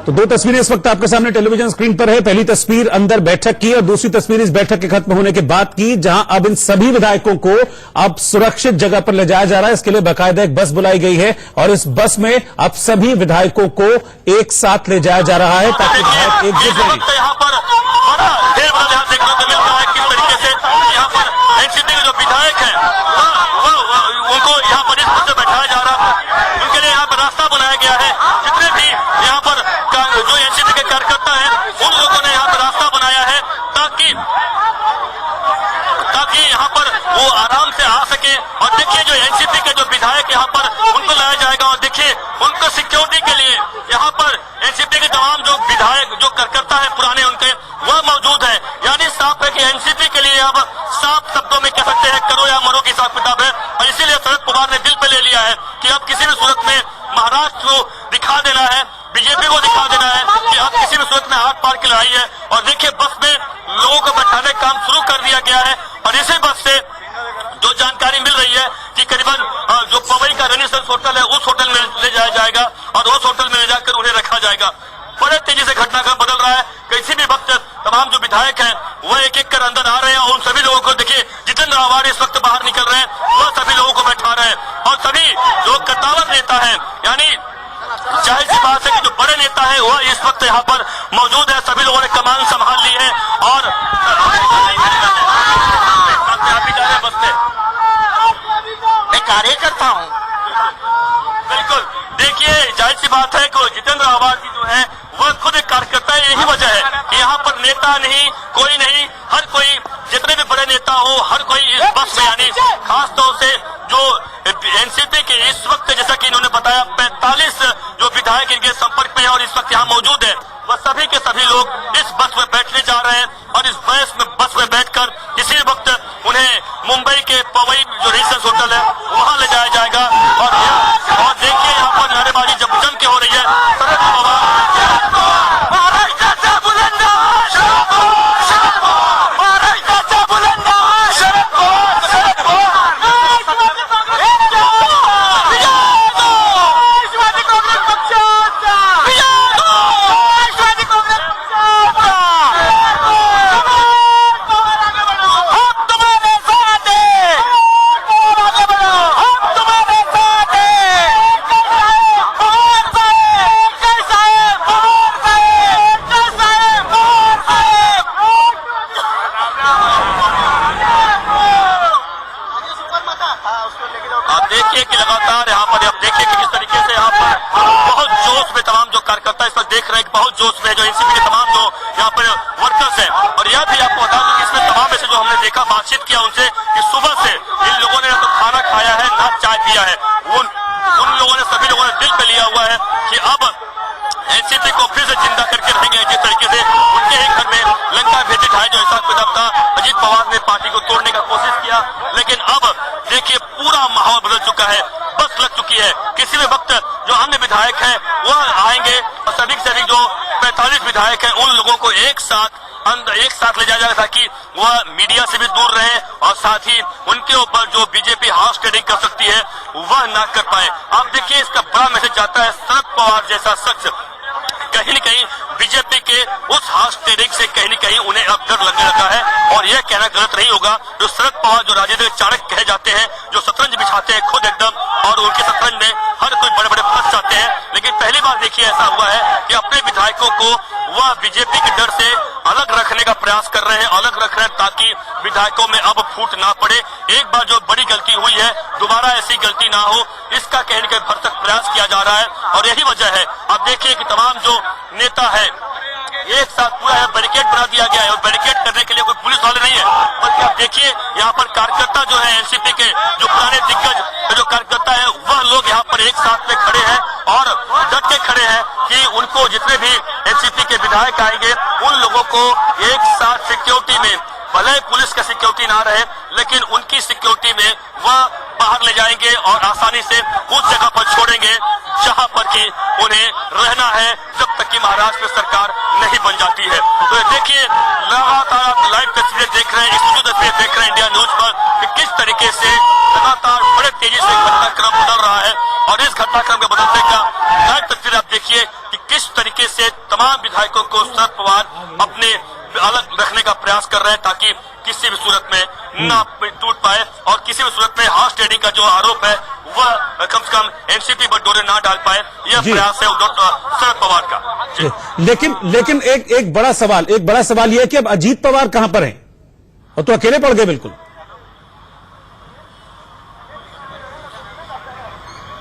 तो दो तस्वीरें इस वक्त आपके सामने टेलीविजन स्क्रीन पर है। पहली तस्वीर अंदर बैठक की और दूसरी तस्वीर इस बैठक के खत्म होने के बाद की, जहां अब इन सभी विधायकों को अब सुरक्षित जगह पर ले जाया जा रहा है। इसके लिए बाकायदा एक बस बुलाई गई है और इस बस में अब सभी विधायकों को एक साथ ले जाया जा रहा है ताकि विधायक एकजुट रहें। यहाँ पर बड़ा ढेर बड़ा ध्यान देखने को मिल रहा है किस तरीके से यहाँ पर एनसीपी के जो विधायक हैं उनको यहाँ पर इस बस से बैठाया जा रहा है। उनके लिए यहाँ पर रास्ता बनाया गया है। जितने भी यहाँ पर जो एनसीपी के कार्यकर्ता हैं उन लोगों ने यहाँ पर रास्ता बनाया है ताकि यहाँ पर वो आराम से आ सके। और देखिए जो एनसीपी के जो विधायक यहाँ पर उनको लाया जाएगा और देखिए उनको सिक्योरिटी के लिए यहाँ पर एनसीपी के तमाम जो विधायक जो कार्यकर्ता है पुराने उनके वह मौजूद है। यानी साफ है कि एनसीपी के लिए अब साफ शब्दों में कह सकते हैं करो या मरो की हिसाब किताब है। और इसीलिए शरद पवार ने दिल पे ले लिया है कि अब किसी भी सूरत में महाराष्ट्र को दिखा देना है, बीजेपी को दिखा देना है कि अब किसी भी सूरत में हाथ पार की लड़ाई है। और देखिए बस में लोगों को बैठाने का काम शुरू कर दिया गया है और इसी बस से जो जानकारी मिल रही है कि करीबन जो पवई का रेनेसांस होटल है उस होटल में ले जाया जाएगा और उस होटल में ले जाकर उन्हें रखा जाएगा। बड़े तेजी से घटनाक्रम बदल रहा है। किसी भी वक्त तमाम जो विधायक हैं वह एक एक कर अंदर आ रहे हैं और उन सभी लोगों को देखिए जितेंद्र आवाड इस वक्त बाहर निकल रहे हैं, वह सभी लोगों को बैठा रहे हैं। और सभी जो कद्दावर नेता है यानी जाहिर सी बात है कि जो बड़े नेता है वह इस वक्त यहाँ पर मौजूद है। सभी लोगों ने कमान संभाल ली है और मैं कार्यकर्ता हूँ। बिल्कुल देखिए जाहिर सी बात है कि जितेंद्र आवाड जी जो है वह खुद एक कार्यकर्ता है। यही वजह है कि यहाँ पर नेता नहीं कोई नहीं, हर कोई जितने भी बड़े नेता हो हर कोई इस बस में यानी खासतौर से जो एनसीपी के इस वक्त जैसा कि इन्होंने बताया 45 जो विधायक इनके संपर्क में है और इस वक्त यहाँ मौजूद है वह सभी के सभी लोग इस बस में बैठने जा रहे हैं और इस बस में बैठकर इसी वक्त उन्हें मुंबई के पवई जो रेनेसांस होटल है वहां ले जाया जाएगा। और देखिए यहाँ पर नारेबाजी जब जम के हो रही है। शरद पवार देखिए कि लगातार यहाँ पर आप देखिए कि किस तरीके से यहाँ पर बहुत जोश में तमाम जो कार्यकर्ता इस वक्त देख रहे हैं कि बहुत जोश में जो एनसीपी के तमाम जो यहाँ पर वर्कर्स हैं। और यह भी आपको बता दूं कि इसमें तमाम ऐसे जो हमने देखा बातचीत किया उनसे कि सुबह से इन लोगों ने ना तो खाना खाया है ना चाय पिया है। उन लोगों ने सभी लोगों ने दिल पे लिया हुआ है कि अब एनसीपी को फिर से जिंदा करके रहेंगे। जिस तरीके से उनके एक घर में लंका भेदी ढाई जो हिसाब किताब था अजीत पवार ने पार्टी को तोड़ने का कोशिश किया, लेकिन अब देखिए पूरा माहौल बदल चुका है। बस लग चुकी है। किसी भी वक्त जो अन्य विधायक हैं वह आएंगे और सभी के सभी जो 45 विधायक हैं उन लोगों को एक साथ ले जाया जाएगा ताकि वह मीडिया से भी दूर रहे और साथ ही उनके ऊपर जो बीजेपी हाउस ट्रेडिंग कर सकती है वह ना कर पाए। आप देखिए इसका बड़ा मैसेज जाता है। शरद पवार जैसा शख्स कहीं न कहीं बीजेपी के उस हाउस ट्रेडिंग से कहीं न कहीं उन्हें अब डर लगने लगा है। और यह कहना गलत नहीं होगा जो शरद पवार जो राजनीति के चाणक्य कहे जाते हैं, जो शतरंज बिछाते हैं खुद एकदम, और उनके शतरंज में हर कोई बड़े बड़े फंस जाते हैं। लेकिन पहली बार देखिए ऐसा हुआ है कि अपने विधायकों को वह बीजेपी के डर से अलग रखने का प्रयास कर रहे हैं, अलग रख रहे हैं ताकि विधायकों में अब फूट ना पड़े। एक बार जो बड़ी गलती हुई है दोबारा ऐसी गलती ना हो, इसका कहीं न कहीं भरसक प्रयास किया जा रहा है। और यही वजह है आप देखिए कि तमाम जो नेता है एक साथ पूरा बैरिकेड बना दिया गया है और बैरिकेड करने के लिए कोई पुलिस वाले नहीं है, बल्कि आप देखिए यहाँ पर कार्यकर्ता जो है एनसीपी के जो पुराने दिग्गज जो कार्यकर्ता है वह लोग यहाँ पर एक साथ में खड़े हैं और डट के खड़े हैं कि उनको जितने भी एनसीपी के विधायक आएंगे उन लोगों को एक साथ सिक्योरिटी में, भले पुलिस का सिक्योरिटी ना रहे लेकिन उनकी सिक्योरिटी में वह बाहर ले जाएंगे और आसानी से उस जगह पर छोड़ेंगे जहां पर कि उन्हें रहना है जब तक कि महाराष्ट्र में सरकार नहीं बन जाती है। तो देखिए लगातार आप लाइव तस्वीरें देख रहे हैं, एक्सक्लूसिव तस्वीरें देख रहे हैं इंडिया न्यूज पर कि किस तरीके से लगातार बड़े तेजी से घटनाक्रम बदल रहा है। और इस घटनाक्रम के बदलने का लाइव तस्वीर आप देखिए कि किस तरीके से तमाम विधायकों को शरद पवार अपने अलग रखने का प्रयास कर रहे हैं ताकि किसी भी सूरत में ना टूट पाए और किसी भी सूरत में हॉर्स ट्रेडिंग का जो आरोप है वह कम से कम एनसीपी पर डोरे ना डाल पाए, यह प्रयास है शरद पवार का। लेकिन एक बड़ा सवाल यह है कि अब अजीत पवार कहां पर हैं? और तो अकेले पड़ गए बिल्कुल।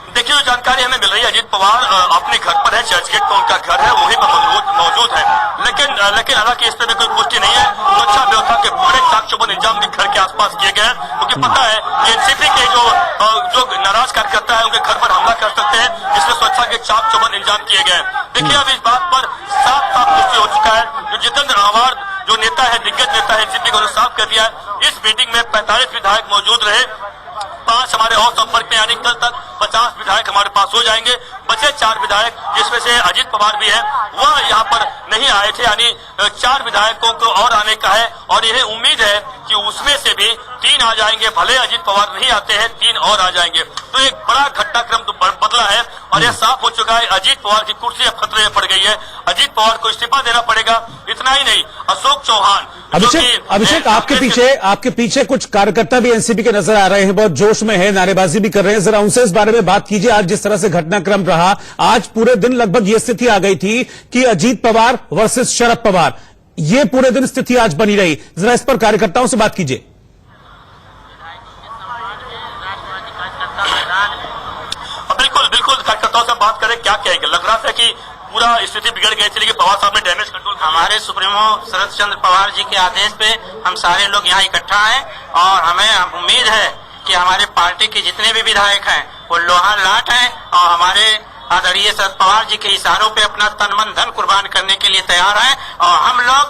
देखिए जो जानकारी हमें मिल रही है, अजीत पवार अपने घर पर है, चर्चगेट पर उनका घर है, वहीं पर मौजूद है। लेकिन हालांकि इस पर भी कोई पुष्टि नहीं है। सुरक्षा व्यवस्था के बड़े चाक चौबंद इंतजाम घर के आसपास किए गए हैं, क्योंकि पता है कि एनसीपी के जो नाराज कार्यकर्ता है उनके घर पर हमला कर सकते हैं, इसलिए सुरक्षा के चाक चौबंद इंतजाम किए गए हैं। देखिए अब इस बात पर साफ पुष्टि हो चुका है। जो जितेंद्र आवार जो नेता है, दिग्गज नेता है एनसीपी को, साफ कर दिया है इस मीटिंग में 45 विधायक मौजूद रहे, 5 हमारे और संपर्क में, यानी कल तक 50 विधायक हमारे पास हो जाएंगे। बचे 4 विधायक जिसमें से अजीत पवार भी है, वह यहाँ पर नहीं आए थे, यानी 4 विधायकों को और आने का है और यह उम्मीद है कि उसमें से भी 3 आ जाएंगे। भले अजीत पवार नहीं आते हैं, 3 और आ जाएंगे। तो एक बड़ा घटनाक्रम तो बदला है और यह साफ हो चुका है अजीत पवार की कुर्सी अब खतरे में पड़ गई है। अजीत पवार को इस्तीफा देना पड़ेगा। इतना ही नहीं, अशोक चौहान, अभिषेक आपके पीछे कुछ कार्यकर्ता भी एनसीपी के नजर आ रहे हैं, बहुत जोश में है, नारेबाजी भी कर रहे हैं, जरा उनसे इस बारे में बात कीजिए। आज जिस तरह से घटनाक्रम रहा, आज पूरे दिन लगभग ये स्थिति आ गई थी कि अजीत पवार वर्सेस शरद पवार, ये पूरे दिन स्थिति आज बनी रही। जरा इस पर कार्यकर्ताओं से बात कीजिए। बिल्कुल कार्यकर्ताओं से बात करें, क्या कहेंगे? लग रहा था कि पूरा स्थिति बिगड़ गई थी, लेकिन पवार साहब ने डैमेज कंट्रोल। हमारे सुप्रीमो शरद चंद्र पवार जी के आदेश पे हम सारे लोग यहाँ इकट्ठा हैं और हमें उम्मीद है कि हमारे पार्टी के जितने भी विधायक हैं वो लोहा लाट हैं और हमारे आदरणीय शरद पवार जी के इशारों पे अपना तन मन धन कुर्बान करने के लिए तैयार हैं। और हम लोग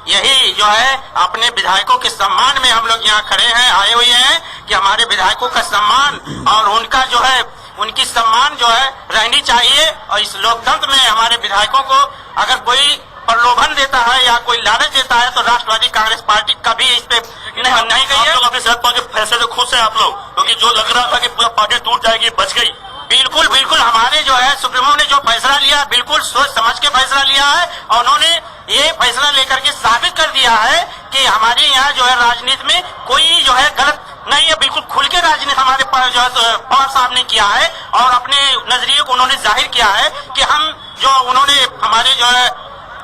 यही जो है अपने विधायकों के सम्मान में हम लोग यहाँ खड़े हैं, आए हुए हैं कि हमारे विधायकों का सम्मान और उनका जो है उनकी सम्मान जो है रहनी चाहिए। और इस लोकतंत्र में हमारे विधायकों को अगर कोई प्रलोभन देता है या कोई लालच देता है तो राष्ट्रवादी कांग्रेस पार्टी कभी इस पे नहीं गई है। अपने शरद पवार के फैसले से खुश हैं आप लोग? क्योंकि जो लग रहा था कि पूरा पार्टी टूट जाएगी, बच गई। बिल्कुल हमारे जो है सुप्रीमो ने जो फैसला लिया बिल्कुल सोच समझ के फैसला लिया है और उन्होंने ये फैसला लेकर के साबित कर दिया है कि हमारे यहाँ जो है राजनीति में कोई जो है गलत नहीं है। बिल्कुल खुल के राजनीति हमारे जो है पवार साहब ने किया है और अपने नजरिए को उन्होंने जाहिर किया है कि हम जो उन्होंने हमारे जो है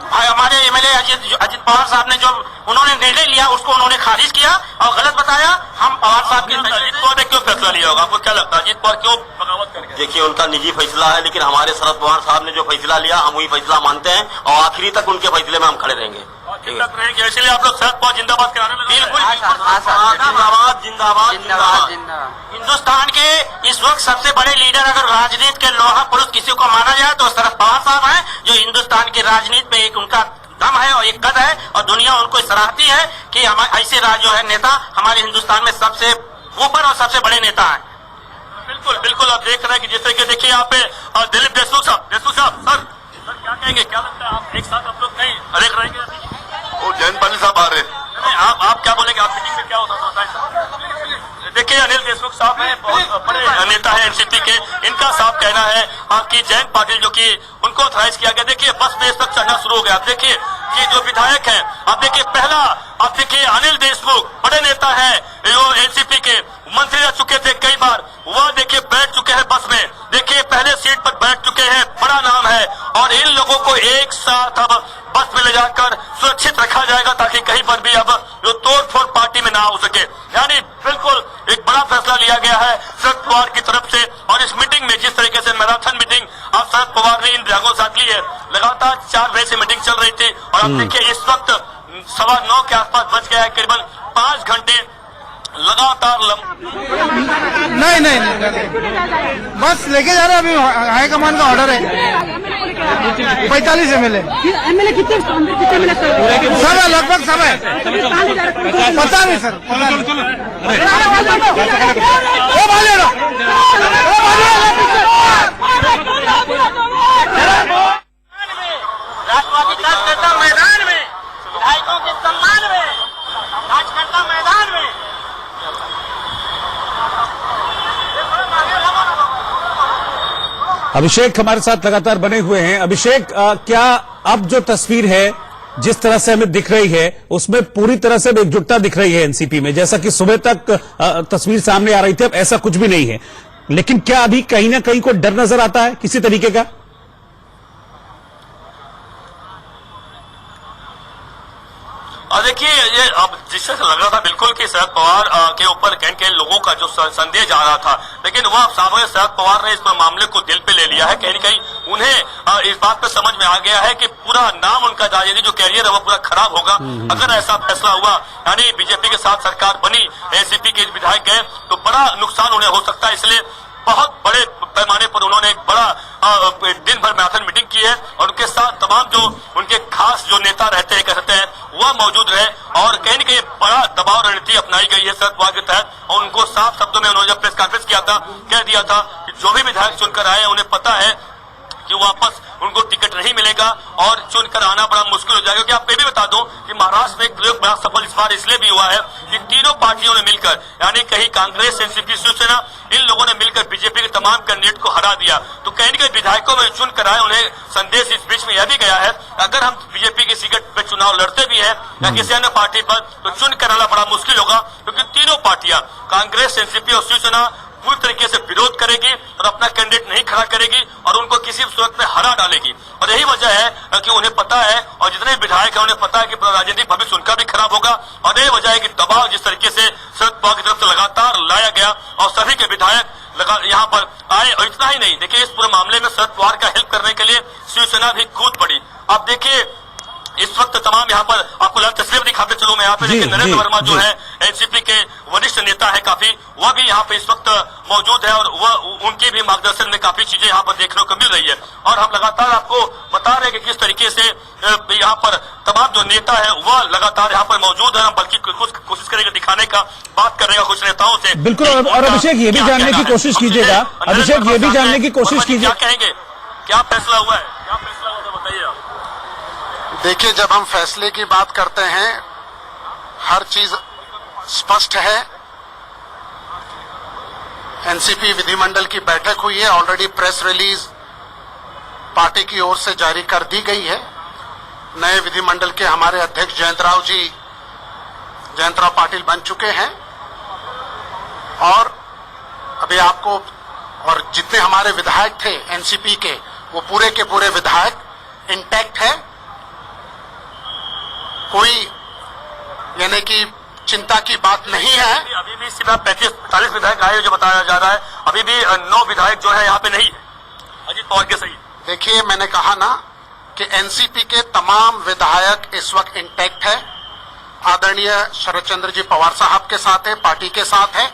हमारे एमएलए अजीत पवार साहब ने जो उन्होंने निर्णय लिया उसको उन्होंने खारिज किया और गलत बताया। हम पवार साहब के अजीत पवार ने क्यों फैसला लिया होगा? आपको क्या लगता है अजीत पवार क्यों बगावत कर गए? देखिए उनका निजी फैसला है, लेकिन हमारे शरद पवार साहब ने जो फैसला लिया हम वही फैसला मानते हैं और आखिरी तक उनके फैसले में हम खड़े रहेंगे। इसलिए आप लोग शरद पवार जिंदाबाद कराने में बिल्कुल जिंदाबाद। हिंदुस्तान के इस वक्त सबसे बड़े लीडर अगर राजनीति के लोहा पुरुष किसी को माना जाए तो शरद पवार साहब हैं, जो हिंदुस्तान की राजनीति पे एक उनका दम है और एक कद है और दुनिया उनको सराहती है कि हमारे ऐसे जो है नेता हमारे हिंदुस्तान में सबसे ऊपर और सबसे बड़े नेता हैं। बिल्कुल आप देख रहे हैं कि जिस तरीके देखिए यहाँ पे दिलीप देशमुख साहब सर क्या कहेंगे? क्या लगता है आप एक साथ आप लोग नहीं अरेक रहेंगे? वो जयंत पाटिल साहब आ रहे हैं। आप क्या बोलेंगे? आप मीटिंग में क्या होता है? देखिए अनिल देशमुख साहब हैं, बहुत बड़े नेता है एनसीपी के। इनका साफ कहना है कि जयंत पाटिल जो कि उनको ऑथराइज किया गया, देखिए बस पे तक चढ़ना शुरू हो गया। आप देखिए कि जो विधायक है, आप देखिए पहला आप देखिए अनिल देशमुख बड़े नेता है जो एनसीपी के मंत्री रह चुके थे कई बार, वह देखिए बैठ चुके हैं बस में, देखिए पहले सीट पर बैठ चुके हैं, बड़ा नाम है। और इन लोगों को एक साथ अब बस में ले जाकर सुरक्षित रखा जाएगा ताकि कहीं पर भी अब जो तोड़फोड़ पार्टी में ना हो सके। यानी बिल्कुल एक बड़ा फैसला लिया गया है शरद पवार की तरफ से। और इस मीटिंग में जिस तरीके से मैराथन मीटिंग आप शरद पवार ने इन विधायकों के साथ ली है, लगातार 4 बजे से मीटिंग चल रही थी और आप देखिए इस वक्त 9:15 के आसपास बच गया है, करीबन 5 घंटे लगातार नहीं बस लेके जा रहे हैं। अभी हाईकमान का ऑर्डर है 45 एमएलए सब है, लगभग सब है, पता नहीं सर। राष्ट्रवादी कार्यकर्ता मैदान में, विधायकों के सम्मान में, कार्यकर्ता मैदान में। अभिषेक हमारे साथ लगातार बने हुए हैं। अभिषेक, क्या अब जो तस्वीर है जिस तरह से हमें दिख रही है उसमें पूरी तरह से एकजुटता दिख रही है एनसीपी में, जैसा कि सुबह तक तस्वीर सामने आ रही थी, अब ऐसा कुछ भी नहीं है, लेकिन क्या अभी कहीं ना कहीं कोई डर नजर आता है किसी तरीके का? देखिए, ये अब जिससे लग रहा था बिल्कुल कि शरद पवार के ऊपर कहीं लोगों का जो संदेह जा रहा था, लेकिन वह सामने शरद पवार ने इस पर मामले को दिल पे ले लिया है। कहीं न कहीं उन्हें इस बात पे समझ में आ गया है कि पूरा नाम उनका राजनीतिक जो कैरियर है वो पूरा खराब होगा अगर ऐसा फैसला हुआ, यानी बीजेपी के साथ सरकार बनी, एनसीपी के विधायक गए तो बड़ा नुकसान उन्हें हो सकता है। इसलिए बहुत बड़े पैमाने पर उन्होंने एक बड़ा दिन भर मैराथन मीटिंग की है और उनके साथ तमाम जो उनके खास जो नेता रहते हैं, कह सकते हैं, वह मौजूद रहे और कहीं न कहीं बड़ा दबाव रणनीति अपनाई गई है शरद पवार के तहत। और उनको साफ शब्दों में उन्होंने जब प्रेस कॉन्फ्रेंस किया था, कह दिया था कि जो भी विधायक चुनकर आए उन्हें पता है कि वापस उनको टिकट नहीं मिलेगा और चुनकर आना बड़ा मुश्किल हो जाएगा। क्योंकि आपको ये भी बता दूं कि महाराष्ट्र में एक प्रयोग बड़ा सफल इस बार इसलिए भी हुआ है कि तीनों पार्टियों ने मिलकर, यानी कहीं कांग्रेस, एनसीपी, शिवसेना, इन लोगों ने मिलकर बीजेपी के तमाम कैंडिडेट को हरा दिया। तो कहीं न कहीं विधायकों में चुनकर आए, उन्हें संदेश इस बीच में यह भी गया है अगर हम बीजेपी की टिकट पे चुनाव लड़ते भी है या किसी अन्य पार्टी पर तो चुनकर आना बड़ा मुश्किल होगा, क्योंकि तीनों पार्टियां कांग्रेस, एनसीपी और शिवसेना पूरी तरीके से विरोध करेगी और अपना कैंडिडेट नहीं खड़ा करेगी और उनको किसी भी सूरत में हरा डालेगी। और यही वजह है कि उन्हें पता है और जितने विधायक हैं उन्हें पता है कि राजनीतिक भविष्य उनका भी खराब होगा। और यही वजह है कि दबाव जिस तरीके से शरद पवार की तरफ से लगातार लाया गया और सभी के विधायक यहाँ पर आए। और इतना ही नहीं, देखिए, इस पूरे मामले में शरद पवार का हेल्प करने के लिए शिवसेना भी कूद पड़ी। अब देखिए, इस वक्त तमाम यहाँ पर आपको तस्वीर दिखाते चलो मैं यहाँ पे, देखिए नरेंद्र वर्मा जो है एनसीपी के वरिष्ठ नेता है काफी, वह भी यहाँ पे इस वक्त मौजूद है और वह उनके भी मार्गदर्शन में काफी चीजें यहाँ पर देखने को मिल रही है। और हम लगातार आपको बता रहे हैं कि किस तरीके से यहाँ पर तमाम जो नेता है वह लगातार यहाँ पर मौजूद है। हम बल्कि कुछ कोशिश करेंगे दिखाने का, बात करेगा कुछ नेताओं से। बिल्कुल। और अभिषेक ये भी जानने की कोशिश कीजिएगा, अभिषेक ये भी जानने की कोशिश कीजिए, क्या कहेंगे, क्या फैसला हुआ है, क्या फैसला हुआ था बताइए आप। देखिए, जब हम फैसले की बात करते हैं हर चीज स्पष्ट है। एनसीपी विधिमंडल की बैठक हुई है, ऑलरेडी प्रेस रिलीज पार्टी की ओर से जारी कर दी गई है। नए विधिमंडल के हमारे अध्यक्ष जयंतराव पाटिल बन चुके हैं और अभी आपको और जितने हमारे विधायक थे एनसीपी के, वो पूरे के पूरे विधायक इंटैक्ट है। कोई यानी कि चिंता की बात नहीं है। अभी भी सिर्फ 35-40 विधायक आए जो बताया जा रहा है, अभी भी 9 विधायक जो है यहाँ पे नहीं है अजीत पवार के सही। देखिए, मैंने कहा ना कि एनसीपी के तमाम विधायक इस वक्त इंटैक्ट है। आदरणीय शरद चंद्र जी पवार साहब के साथ है, पार्टी के साथ है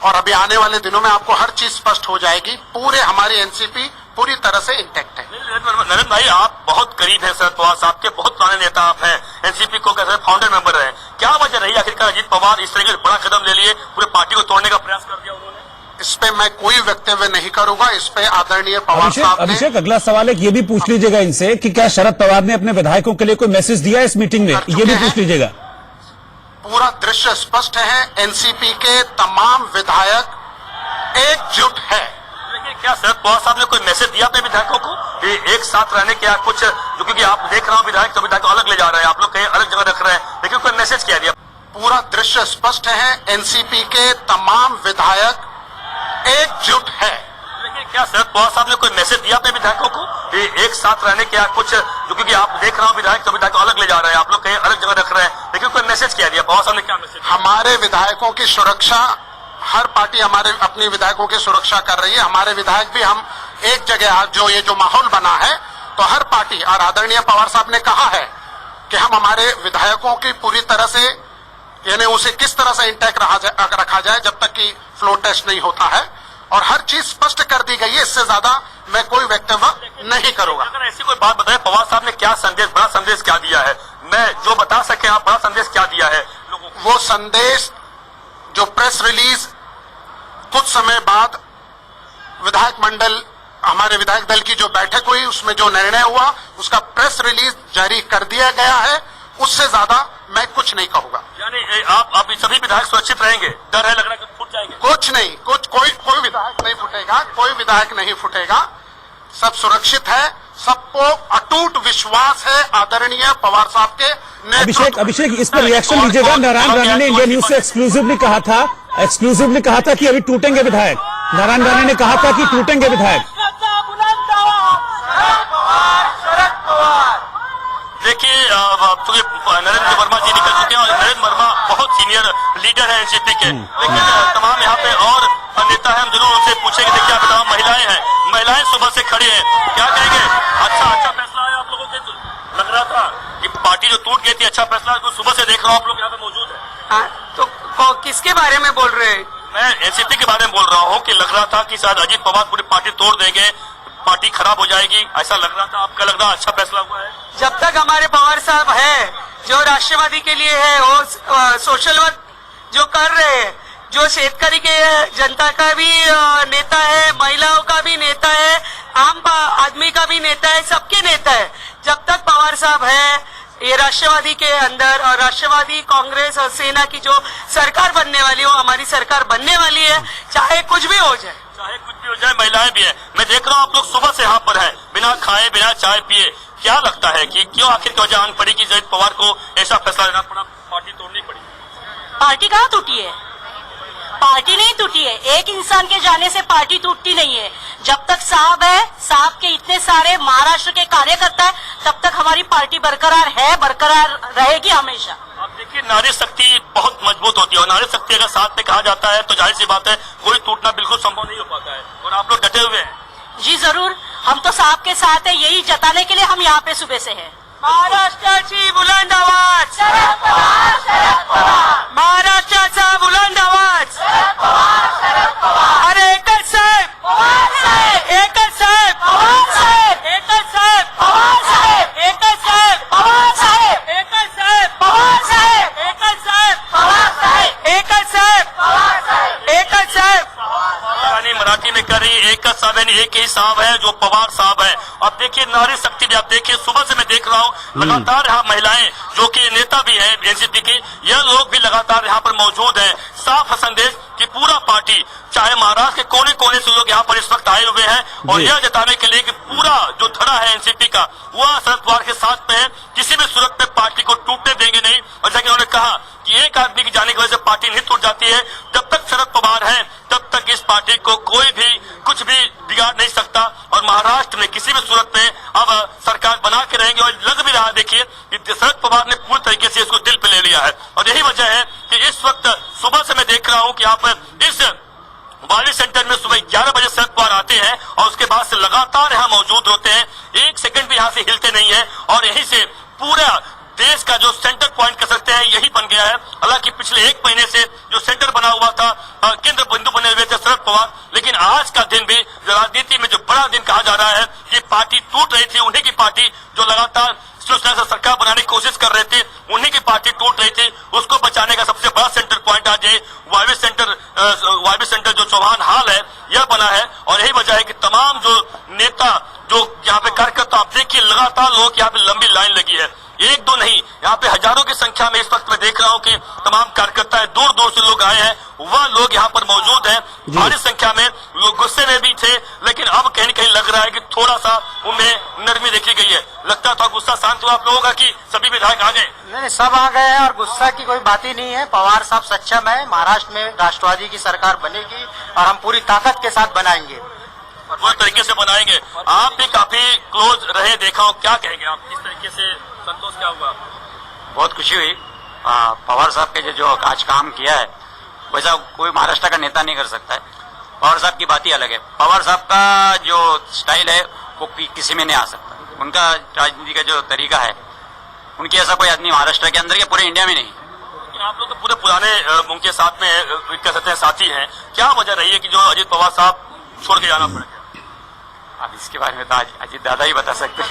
और अभी आने वाले दिनों में आपको हर चीज स्पष्ट हो जाएगी। पूरे हमारी एनसीपी पूरी तरह से इंटैक्ट है। नरेंद्र भाई, आप बहुत करीब हैं शरद पवार साहब के, बहुत पुराने नेता आप हैं, एनसीपी को कैसे फाउंडर मेंबर रहे, क्या वजह रही आखिरकार अजीत पवार इस तरह के बड़ा कदम ले लिए, पूरे पार्टी को तोड़ने का प्रयास कर दिया उन्होंने? इस पे मैं कोई वक्तव्य नहीं करूंगा। इस पे आदरणीय पवार साहब ने। अभिषेक, अगला सवाल एक ये भी पूछ लीजिएगा इनसे कि क्या शरद पवार ने अपने विधायकों के लिए कोई मैसेज दिया इस मीटिंग में, ये भी पूछ लीजिएगा। पूरा दृश्य स्पष्ट है, एनसीपी के तमाम विधायक एकजुट है। क्या शरद पवार साहब ने कोई मैसेज दिया अपने विधायकों को कि एक साथ रहने के, या कुछ, जो क्योंकि आप देख रहे हो विधायक तो विधायक अलग ले जा रहे हैं, आप लोग कहीं अलग जगह रख रहे हैं, लेकिन कोई मैसेज क्या दिया? पूरा दृश्य स्पष्ट है, एनसीपी के तमाम विधायक एकजुट है। क्या शरद पवार साहब ने कोई मैसेज दिया अपने विधायकों को कि एक साथ रहने के, या कुछ, जो क्योंकि आप देख रहे हो विधायक तो विधायक अलग ले जा रहे हैं, आप लोग कहीं अलग जगह रख रहे हैं, लेकिन कोई मैसेज क्या दिया पवार साहब ने? क्या मैसेज? हमारे विधायकों की सुरक्षा, हर पार्टी हमारे अपने विधायकों की सुरक्षा कर रही है। हमारे विधायक भी हम एक जगह, आज जो ये जो माहौल बना है, तो हर पार्टी, और आदरणीय पवार साहब ने कहा है कि हम हमारे विधायकों की पूरी तरह से, यानी उसे किस तरह से इंटैक्ट रखा जाए जब तक कि फ्लोर टेस्ट नहीं होता है, और हर चीज स्पष्ट कर दी गई है। इससे ज्यादा मैं कोई वक्तव्य नहीं करूंगा। अगर ऐसी कोई बात बताए, पवार साहब ने क्या संदेश, बड़ा संदेश क्या दिया है, मैं जो बता सके आप, बड़ा संदेश क्या दिया है लोगों को? वो संदेश जो प्रेस रिलीज कुछ समय बाद विधायक मंडल, हमारे विधायक दल की जो बैठक हुई, उसमें जो निर्णय हुआ, उसका प्रेस रिलीज जारी कर दिया गया है। उससे ज्यादा मैं कुछ नहीं कहूंगा। यानी आप सभी विधायक सुरक्षित रहेंगे, डर है लग रहा है फूट जाएंगे? कुछ नहीं, कोई विधायक नहीं फूटेगा, कोई विधायक नहीं फूटेगा, सब सुरक्षित है। सबको अटूट विश्वास है आदरणीय पवार साहब के नेतृत्व। अभिषेक इस पर रिएक्शन लीजिएगा। नारायण राणे ने इंडिया न्यूज से एक्सक्लूसिवली कहा था कि अभी टूटेंगे विधायक। नारायण राणे ने कहा था कि टूटेंगे विधायक। देखिए चूंकि नरेंद्र वर्मा जी निकल चुके हैं और नरेंद्र वर्मा बहुत सीनियर लीडर है एनसीपी के, लेकिन तमाम यहाँ पे और नेता है, हम जरूर उनसे पूछेंगे। देखिए आप तमाम महिलाएं सुबह से खड़ी हैं, क्या कहेंगे? अच्छा फैसला है आप लोगों के? लग रहा था कि पार्टी जो टूट गई थी, अच्छा फैसला है। तो सुबह से देख रहा हूँ आप लोग यहाँ पे मौजूद है। तो किसके बारे में बोल रहे हैं? मैं एनसीपी के बारे में बोल रहा हूँ कि लग रहा था कि शायद अजीत पवार पूरी पार्टी तोड़ देंगे, पार्टी खराब हो जाएगी, ऐसा लग रहा था। आपका लग रहा अच्छा फैसला हुआ है? जब तक हमारे पवार साहब है जो राष्ट्रवादी के लिए है, वो सोशल वर्क जो कर रहे हैं, जो शेतकरी के जनता का भी नेता है, महिलाओं का भी नेता है, आम आदमी का भी नेता है, सबके नेता है। जब तक पवार साहब है ये राष्ट्रवादी के अंदर, और राष्ट्रवादी कांग्रेस और सेना की जो सरकार बनने वाली है वो हमारी सरकार बनने वाली है, चाहे कुछ भी हो जाए। चाहे कुछ भी हो जाए, महिलाएं भी है। मैं देख रहा हूँ आप लोग सुबह से यहाँ पर है, बिना खाए बिना चाय पिए। क्या लगता है कि क्यों आखिर की वजह आन पड़ी कि अजीत पवार को ऐसा फैसला लेना पड़ा, पार्टी तोड़नी पड़ी? पार्टी कहाँ टूटी है? पार्टी नहीं टूटी है। एक इंसान के जाने से पार्टी टूटती नहीं है। जब तक साहब है, साहब के इतने सारे महाराष्ट्र के कार्यकर्ता है, तब तक हमारी पार्टी बरकरार है, बरकरार रहेगी हमेशा। आप देखिए नारी शक्ति बहुत मजबूत होती है, और नारी शक्ति अगर साथ में कहा जाता है तो जाहिर सी बात है कोई टूटना बिल्कुल संभव नहीं हो पाता है। और आप लोग डटे हुए हैं। जी जरूर, हम तो साहब के साथ है, यही जताने के लिए हम यहाँ पे सुबह से हैं। महाराष्ट्राची बुलंद आवाज, महाराष्ट्राचा बुलंद आवाज, अरे एकच साहेब, एकच साहेब, एकच साहेब, एकच साहेब, एकच साहेब, एकच साहेब, एकच साहेब, एकच साहेब। यानी मराठी में कह रही एकच साहब, यानी एक ही साहब है जो पवार साहब है। अब देखिए नारी शक्ति भी, आप देखिए सुबह से मैं देख रहा हूँ लगातार यहाँ महिलाएं जो कि नेता भी है एनसीपी की, यह लोग भी लगातार यहाँ पर मौजूद हैं। साफ संदेश कि पूरा पार्टी, चाहे महाराष्ट्र के कोने कोने से लोग यहाँ पर इस वक्त आए हुए हैं, और यह जताने के लिए कि पूरा जो धड़ा है एनसीपी का वह शरद पवार के साथ में है। किसी भी सूरत में पार्टी को टूटने देंगे नहीं। और जैसे उन्होंने कहा कि एक आदमी की जाने की वजह से पार्टी नहीं टूट जाती है, जब तक शरद पवार है तब तक इस पार्टी को कोई भी कुछ भी बिगाड़ नहीं सकता। और महाराष्ट्र में किसी भी सूरत में अब सरकार बना के रहेंगे। और लग भी रहा देखिए कि शरद पवार ने पूरी तरीके से इसको दिल पे ले लिया है। और यही वजह है कि इस वक्त सुबह से मैं देख रहा हूँ कि यहाँ पर इस वाली सेंटर में सुबह 11 बजे शरद पवार आते हैं और उसके बाद से लगातार यहाँ मौजूद होते हैं। एक सेकंड भी यहाँ से हिलते नहीं है, और यहीं से पूरा देश का जो सेंटर पॉइंट कह सकते हैं यही बन गया है। हालांकि पिछले एक महीने से जो सेंटर बना हुआ था, केंद्र बिंदु बने हुए थे शरद पवार, लेकिन आज का दिन भी जो राजनीति में जो बड़ा दिन कहा जा रहा है, ये पार्टी टूट रही थी, उन्हीं की पार्टी जो लगातार शिवसेना से सरकार बनाने की कोशिश कर रहे थे, उन्हीं की पार्टी टूट रही थी, उसको बचाने का सबसे बड़ा सेंटर पॉइंट आज ये वायव्य सेंटर जो चौहान हाल है यह बना है। और यही वजह है कि तमाम जो नेता जो यहाँ पे कार्यकर्ता, आप देखिए लगातार लोगों की यहाँ पे लंबी लाइन लगी है, एक दो नहीं, यहाँ पे हजारों की संख्या में इस वक्त मैं देख रहा हूँ कि तमाम कार्यकर्ता दूर दूर से लोग आए हैं, वह लोग यहाँ पर मौजूद हैं। भारी संख्या में लोग गुस्से में भी थे, लेकिन अब कहीं न कहीं लग रहा है कि थोड़ा सा उनमें नरमी देखी गई है। लगता था गुस्सा शांत हुआ आप लोगों का कि सभी विधायक आ गए? नहीं, सब आ गए हैं और गुस्सा की कोई बात ही नहीं है। पवार साहब सक्षम है, महाराष्ट्र में राष्ट्रवादी की सरकार बनेगी और हम पूरी ताकत के साथ बनाएंगे, पूरी तरीके से बनाएंगे। आप भी काफी क्लोज रहे, देखा हो, क्या कहेंगे आप? किस तरीके से संतोष क्या हुआ? बहुत खुशी हुई। पवार साहब के जो आज काम किया है वैसा कोई महाराष्ट्र का नेता नहीं कर सकता है। पवार साहब की बात ही अलग है। पवार साहब का जो स्टाइल है वो किसी में नहीं आ सकता। उनका राजनीति का जो तरीका है, उनके ऐसा कोई आदमी महाराष्ट्र के अंदर या पूरे इंडिया में नहीं। आप लोग तो पूरे पुराने उनके साथ में कह सकते हैं साथी हैं, क्या वजह रही है कि जो अजीत पवार साहब छोड़ के जाना पड़ गया? अब इसके बारे में तो अजीत दादा ही बता सकते हैं,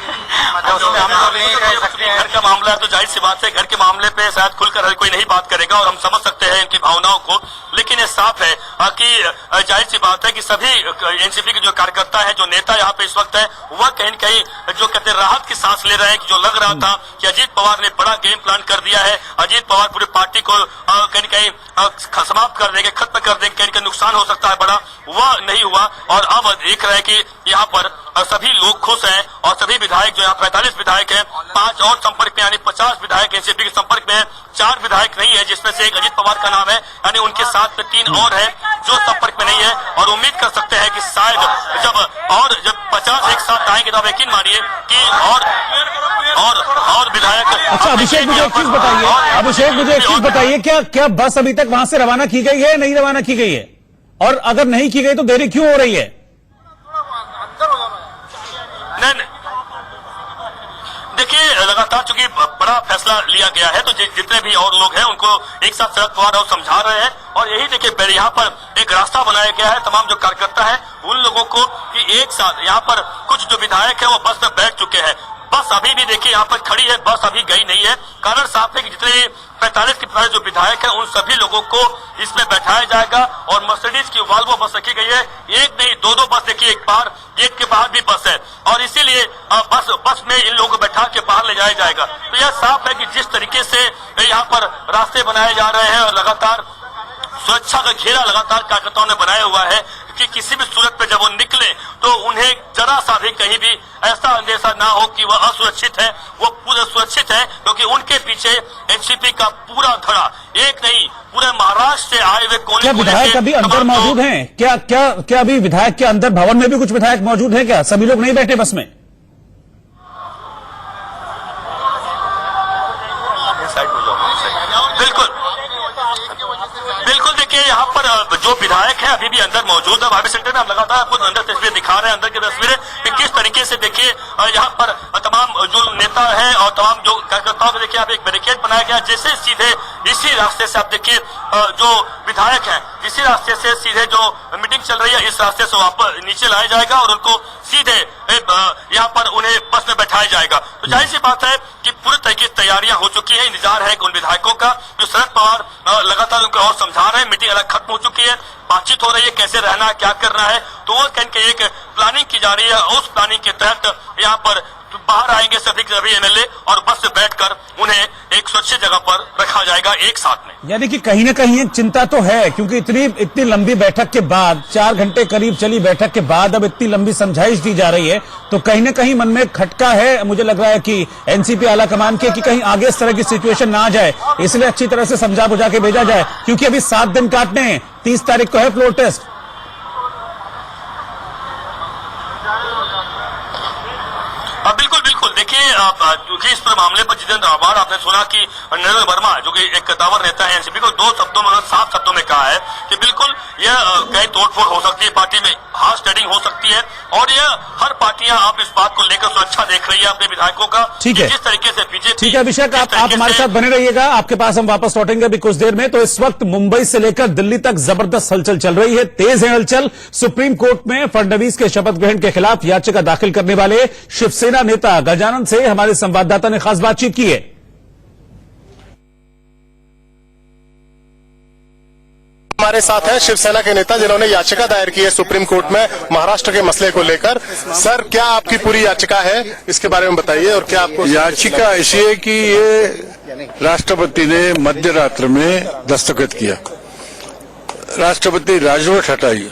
उसमें हम लोग नहीं कह सकते। चूंकि घर का मामला है तो जाहिर सी बात है घर के मामले पे शायद खुलकर हर कोई नहीं बात करेगा और हम समझ सकते हैं इनकी भावनाओं को, लेकिन ये साफ है कि जाहिर सी बात है कि सभी एनसीपी के जो कार्यकर्ता है, जो नेता यहाँ पे इस वक्त है, वह कहीं न कहीं जो कहते हैं राहत की सांस ले रहे हैं कि जो लग रहा था कि अजीत पवार ने बड़ा गेम प्लान कर दिया है, अजीत पवार पूरी पार्टी को कहीं न कहीं समाप्त कर देंगे, खत्म कर देंगे, कहीं नुकसान हो सकता है बड़ा, वह नहीं हुआ। और अब देख रहे हैं कि यहाँ पर सभी लोग खुश हैं और सभी विधायक जो यहाँ 45 विधायक हैं, 5 और संपर्क में यानी 50 विधायक एनसीपी के संपर्क में है, 4 विधायक नहीं है जिसमें से एक अजीत पवार का नाम है, यानी उनके साथ में 3 और है जो संपर्क में नहीं है। और उम्मीद कर सकते हैं कि शायद जब 50 एक साथ आएंगे तो आप यकीन मानिए कि और विधायक। अच्छा अभिषेक मुझे एक चीज बताइए, क्या बस अभी तक वहां से रवाना की गई है, नहीं रवाना की गई है? और अगर नहीं की गई तो देरी क्यों हो रही है? नहीं, देखिए लगातार चूंकि बड़ा फैसला लिया गया है तो जितने भी और लोग हैं उनको एक साथ शरद पवार और समझा रहे हैं। और यही देखिए यहाँ पर एक रास्ता बनाया गया है तमाम जो कार्यकर्ता है उन लोगों को कि एक साथ यहाँ पर कुछ जो विधायक है वो बस में बैठ चुके हैं। बस अभी भी देखिए यहाँ पर खड़ी है, बस अभी गई नहीं है। कारण साफ है कि जितने 45 के 45 जो विधायक हैं उन सभी लोगों को इसमें बैठाया जाएगा। और मर्सिडीज की वॉल्वो बस रखी गई है, एक नहीं 2-2 बस देखिए, एक के बाहर भी बस है और इसीलिए बस में इन लोगों को बैठा के बाहर ले जाया जाएगा। तो यह साफ है कि जिस तरीके से यहाँ पर रास्ते बनाए जा रहे हैं और लगातार सुरक्षा का घेरा लगातार कार्यकर्ताओं ने बनाया हुआ है कि किसी भी सूरत पे जब वो निकले तो उन्हें जरा सा भी कहीं भी ऐसा अंदेशा ना हो कि वह असुरक्षित है, वो पूरा सुरक्षित है क्योंकि उनके पीछे एनसीपी का पूरा धड़ा, एक नहीं पूरे महाराष्ट्र से आए हुए कोने। क्या विधायक अभी अंदर मौजूद हैं? क्या अभी विधायक के अंदर भवन में भी कुछ विधायक मौजूद हैं? क्या सभी लोग नहीं बैठे बस में? बिल्कुल देखिए यहाँ पर जो विधायक है अभी भी अंदर मौजूद है। भाभी सेंटर में हम लगातार आपको अंदर तस्वीर दिखा रहे हैं, अंदर की तस्वीरें कि किस तरीके से देखिए यहाँ पर तमाम जो नेता है और तमाम जो कार्यकर्ताओं को देखिए आप एक बैरिकेड बनाया गया, जैसे सीधे इसी रास्ते से आप देखिए जो विधायक है इसी रास्ते से सीधे जो मीटिंग चल रही है इस रास्ते से वापस नीचे लाया जाएगा और उनको सीधे यहाँ पर उन्हें बस में बैठाया जाएगा। तो जाहिर सी बात है कि पूरी तरीके से तैयारियां हो चुकी है। इंतजार है उन विधायकों का जो शरद पवार लगातार उनको और समझा रहे हैं। मीटिंग अलग खत्म हो चुकी है, बातचीत हो रही है कैसे रहना है, क्या करना है, तो वो कहीं के एक प्लानिंग की जा रही है। उस प्लानिंग के तहत यहाँ पर बाहर आएंगे सभी एमएलए और बस से बैठकर उन्हें एक सुरक्षित जगह पर रखा जाएगा एक साथ में। यानी कि कहीं ना कहीं एक चिंता तो है क्योंकि इतनी लंबी बैठक के बाद, 4 घंटे करीब चली बैठक के बाद अब इतनी लंबी समझाइश दी जा रही है तो कहीं ना कहीं मन में खटका है। मुझे लग रहा है कि एनसीपी आला कमान के कि कहीं आगे इस तरह की सिचुएशन ना आ जाए, इसलिए अच्छी तरह से समझा बुझा के भेजा जाए क्योंकि अभी 7 दिन काटने हैं। 30 तारीख को है फ्लोर टेस्ट। बिल्कुल देखिए क्योंकि इस पर मामले पर जितेंद्र आभार आपने सुना कि नरेंद्र वर्मा जो कि एक कद्दावर नेता है एनसीपी को 2 शब्दों में 7 शब्दों में कहा है कि बिल्कुल यह कहीं तोड़फोड़ हो सकती है, पार्टी में हार्ड स्टेडिंग हो सकती है और यह हर पार्टियां आप इस बात को लेकर सुरक्षा देख रही है अपने विधायकों का। ठीक है, जिस तरीके से बीजेपी। ठीक है अभिषेक, आप हमारे साथ बने रहिएगा, आपके पास हम वापस लौटेंगे अभी कुछ देर में। तो इस वक्त मुंबई से लेकर दिल्ली तक जबरदस्त हलचल चल रही है, तेज है हलचल। सुप्रीम कोर्ट में फडणवीस के शपथ ग्रहण के खिलाफ याचिका दाखिल करने वाले शिवसेना नेता गजानन से हमारे संवाददाता ने खास बातचीत की है। हमारे साथ हैं शिवसेना के नेता जिन्होंने याचिका दायर की है सुप्रीम कोर्ट में महाराष्ट्र के मसले को लेकर। सर, क्या आपकी पूरी याचिका है, इसके बारे में बताइए। और क्या आपको याचिका ऐसी है कि ये राष्ट्रपति ने मध्य रात्र में दस्तखत किया, राष्ट्रपति राजवट हटाई,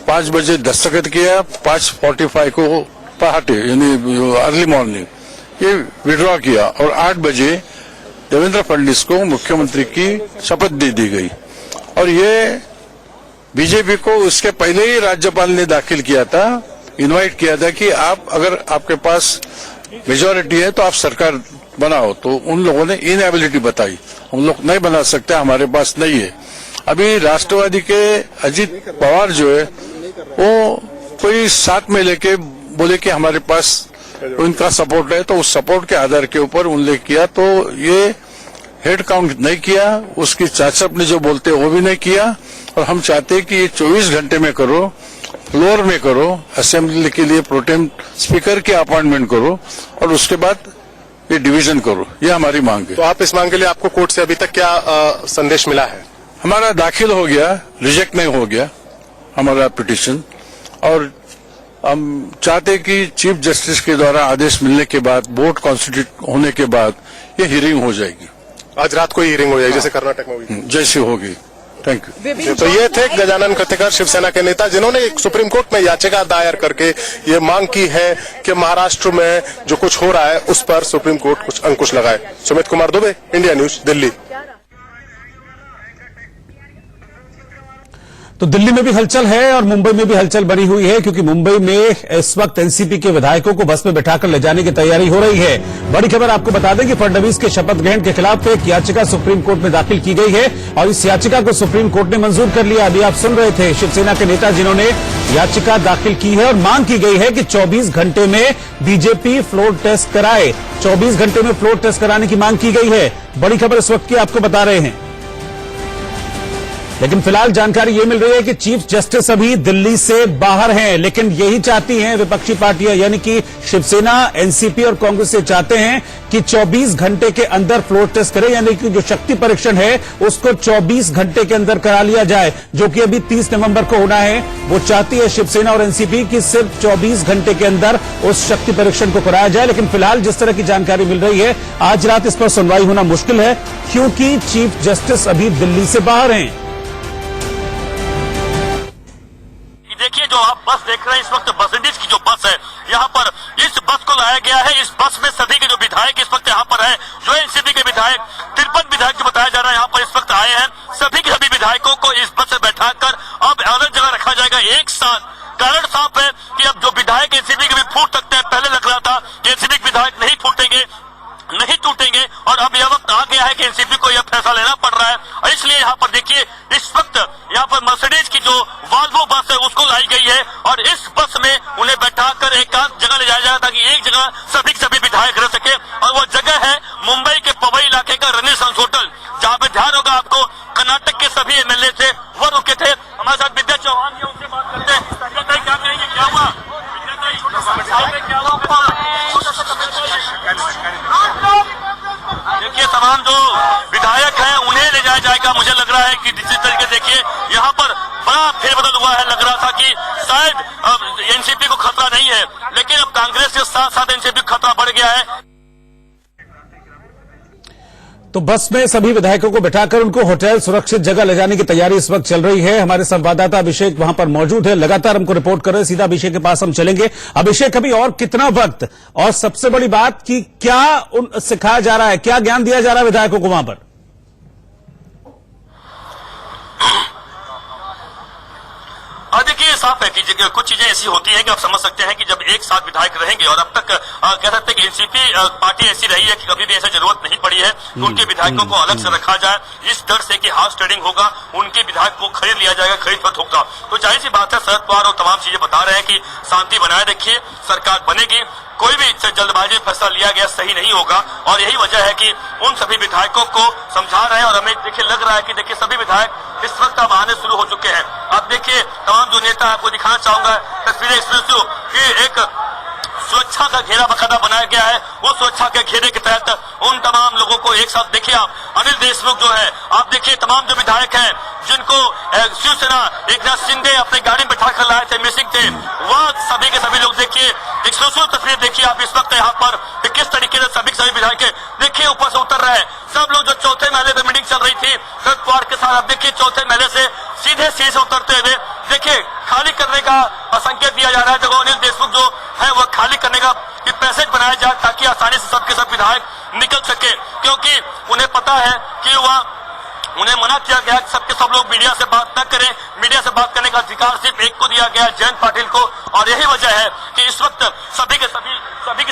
5 बजे दस्तखत किया, 5:45 को पहाटे यानी अर्ली मॉर्निंग ये विड्रॉ किया और 8 बजे देवेंद्र फडणवीस को मुख्यमंत्री की शपथ दे दी गई। और ये बीजेपी को उसके पहले ही राज्यपाल ने दाखिल किया था, इनवाइट किया था कि आप अगर आपके पास मेजॉरिटी है तो आप सरकार बनाओ। तो उन लोगों ने इनएबिलिटी बताई, हम लोग नहीं बना सकते, हमारे पास नहीं है। अभी राष्ट्रवादी के अजीत पवार जो है वो कोई साथ में लेके बोले कि हमारे पास उनका सपोर्ट है, तो उस सपोर्ट के आधार के ऊपर उल्लेख किया। तो ये हेड काउंट नहीं किया, उसकी चाचप ने जो बोलते वो भी नहीं किया। और हम चाहते हैं कि ये 24 घंटे में करो, फ्लोर में करो, असेंबली के लिए प्रोटेम स्पीकर की अपॉइंटमेंट करो और उसके बाद ये डिवीजन करो, ये हमारी मांग है। तो आप इस मांग के लिए आपको कोर्ट से अभी तक क्या संदेश मिला है? हमारा दाखिल हो गया, रिजेक्ट नहीं हो गया हमारा पिटीशन, और हम चाहते हैं कि चीफ जस्टिस के द्वारा आदेश मिलने के बाद, बोर्ड कॉन्स्टिट्यूट होने के बाद ये हियरिंग हो जाएगी। आज रात को हियरिंग हो जाएगी जैसे कर्नाटक में हुई? जैसी होगी। Thank you. तो ये थे गजानन कृतिकर, शिवसेना के नेता, जिन्होंने एक सुप्रीम कोर्ट में याचिका दायर करके ये मांग की है कि महाराष्ट्र में जो कुछ हो रहा है उस पर सुप्रीम कोर्ट कुछ अंकुश लगाए। Sumit Kumar Dubey, India news, Delhi. तो दिल्ली में भी हलचल है और मुंबई में भी हलचल बनी हुई है, क्योंकि मुंबई में इस वक्त एनसीपी के विधायकों को बस में बैठाकर ले जाने की तैयारी हो रही है। बड़ी खबर आपको बता दें कि फडणवीस के शपथ ग्रहण के खिलाफ एक याचिका सुप्रीम कोर्ट में दाखिल की गई है और इस याचिका को सुप्रीम कोर्ट ने मंजूर कर लिया। अभी आप सुन रहे थे शिवसेना के नेता जिन्होंने याचिका दाखिल की है और मांग की गई है कि 24 घंटे में बीजेपी फ्लोर टेस्ट कराए। 24 घंटे में फ्लोर टेस्ट कराने की मांग की गई है। बड़ी खबर इस वक्त की आपको बता रहे हैं। लेकिन फिलहाल जानकारी ये मिल रही है कि चीफ जस्टिस अभी दिल्ली से बाहर हैं, लेकिन यही चाहती हैं विपक्षी पार्टियां, यानी कि शिवसेना, एनसीपी और कांग्रेस से चाहते हैं कि 24 घंटे के अंदर फ्लोर टेस्ट करें, यानी कि जो शक्ति परीक्षण है उसको 24 घंटे के अंदर करा लिया जाए, जो कि अभी 30 नवंबर को होना है। वो चाहती है शिवसेना और एनसीपी कि सिर्फ 24 घंटे के अंदर उस शक्ति परीक्षण को कराया जाए। लेकिन फिलहाल जिस तरह की जानकारी मिल रही है, आज रात इस पर सुनवाई होना मुश्किल है, क्योंकि चीफ जस्टिस अभी दिल्ली से बाहर हैं। देखिए जो आप बस देख रहे हैं इस वक्त बस की जो बस है, यहाँ पर इस बस को लाया गया है। इस बस में सभी के जो विधायक इस वक्त यहाँ पर है, जो एनसीपी के विधायक 53 विधायक जो बताया जा रहा है यहाँ पर इस वक्त आए हैं, सभी के सभी विधायकों को इस बस से बैठाकर अब अलग जगह रखा जाएगा एक साथ। कारण साफ है कि अब जो विधायक एनसीपी के भी फूट सकते हैं, पहले लग रहा था कि एनसीपी के विधायक नहीं फूटेंगे, नहीं टूटेंगे, और अब यह वक्त आ गया है कि एनसीपी को यह फैसला लेना पड़ रहा है। और इसलिए यहाँ पर देखिए इस वक्त यहाँ पर मर्सिडीज की जो वॉल्वो बस है उसको लाई गई है और इस बस में उन्हें बैठाकर एकांत जगह ले जाया जाए ताकि एक जगह सभी के सभी विधायक रह सके। और वो जगह है मुंबई के पवई इलाके का रेनेसांस होटल, जहाँ पे ध्यान होगा आपको कर्नाटक के सभी एमएलए थे वो रुके थे। हमारे साथ विद्या चौहान है, उनसे बात करते हैं। क्या कहेंगे, क्या हुआ? देखिए तमाम जो विधायक हैं उन्हें ले जाया जाएगा। मुझे लग रहा है कि जिस तरीके देखिए यहाँ पर बड़ा फेरबदल हुआ है। लग रहा था कि शायद एनसीपी को खतरा नहीं है, लेकिन अब कांग्रेस के साथ साथ एनसीपी को खतरा बढ़ गया है। तो बस में सभी विधायकों को बैठाकर उनको होटल, सुरक्षित जगह ले जाने की तैयारी इस वक्त चल रही है। हमारे संवाददाता अभिषेक वहां पर मौजूद है, लगातार हमको रिपोर्ट कर रहे हैं। सीधा अभिषेक के पास हम चलेंगे। अभिषेक, अभी और कितना वक्त, और सबसे बड़ी बात कि क्या सिखाया जा रहा है, क्या ज्ञान दिया जा रहा है विधायकों को वहां पर? देखिए साफ है कि कुछ चीजें ऐसी होती है कि आप समझ सकते हैं कि जब एक साथ विधायक रहेंगे, और अब तक कह सकते हैं कि एनसीपी पार्टी ऐसी रही है कि कभी भी ऐसा जरूरत नहीं पड़ी है कि उनके विधायकों को अलग से रखा जाए, इस डर से कि हाउस ट्रेडिंग होगा, उनके विधायक को खरीद लिया जाएगा, खरीद फरोख्त होगा। तो जाहिर सी बात है शरद पवार और तमाम चीजें बता रहे हैं कि शांति बनाए रखिए, सरकार बनेगी, कोई भी इससे जल्दबाजी फैसला लिया गया सही नहीं होगा। और यही वजह है कि उन सभी विधायकों को समझा रहे हैं। और हमें देखिए लग रहा है कि देखिए सभी विधायक इस वक्त अब आने शुरू हो चुके हैं। अब देखिए तमाम जो नेता आपको दिखाना चाहूंगा तस्वीरें एक्सक्लूसिव कि एक सुरक्षा का घेरा बकायदा बनाया गया है। वो सुरक्षा के घेरे के तहत उन तमाम लोगों को एक साथ देखिए आप, अनिल देशमुख जो है, आप देखिए तमाम जो विधायक हैं जिनको शिवसेना एकनाथ शिंदे अपने गाड़ी में बैठा कर लाए थे, मिसिंग थे, वह सभी के सभी लोग देखिए एक्सक्लूसिव तस्वीर देखिए आप इस वक्त यहाँ पर किस तरीके से सभी विधायक देखिए ऊपर से उतर रहे हैं। सब लोग जो चौथे महले पे मीटिंग चल रही थी शरद पवार के साथ, अब देखिए चौथे महले से सीधे से उतरते हुए देखिए खाली करने का संकेत दिया जा रहा है। जगह अनिल देशमुख जो है वह खाली करने का पैसेज बनाया जाए ताकि आसानी से सबके सब विधायक निकल सके, क्योंकि उन्हें पता है कि वह उन्हें मना किया गया कि सबके सब लोग मीडिया से बात न करें। मीडिया से बात करने का अधिकार सिर्फ एक को दिया गया, जयंत पाटिल को। और यही वजह है कि इस वक्त सभी के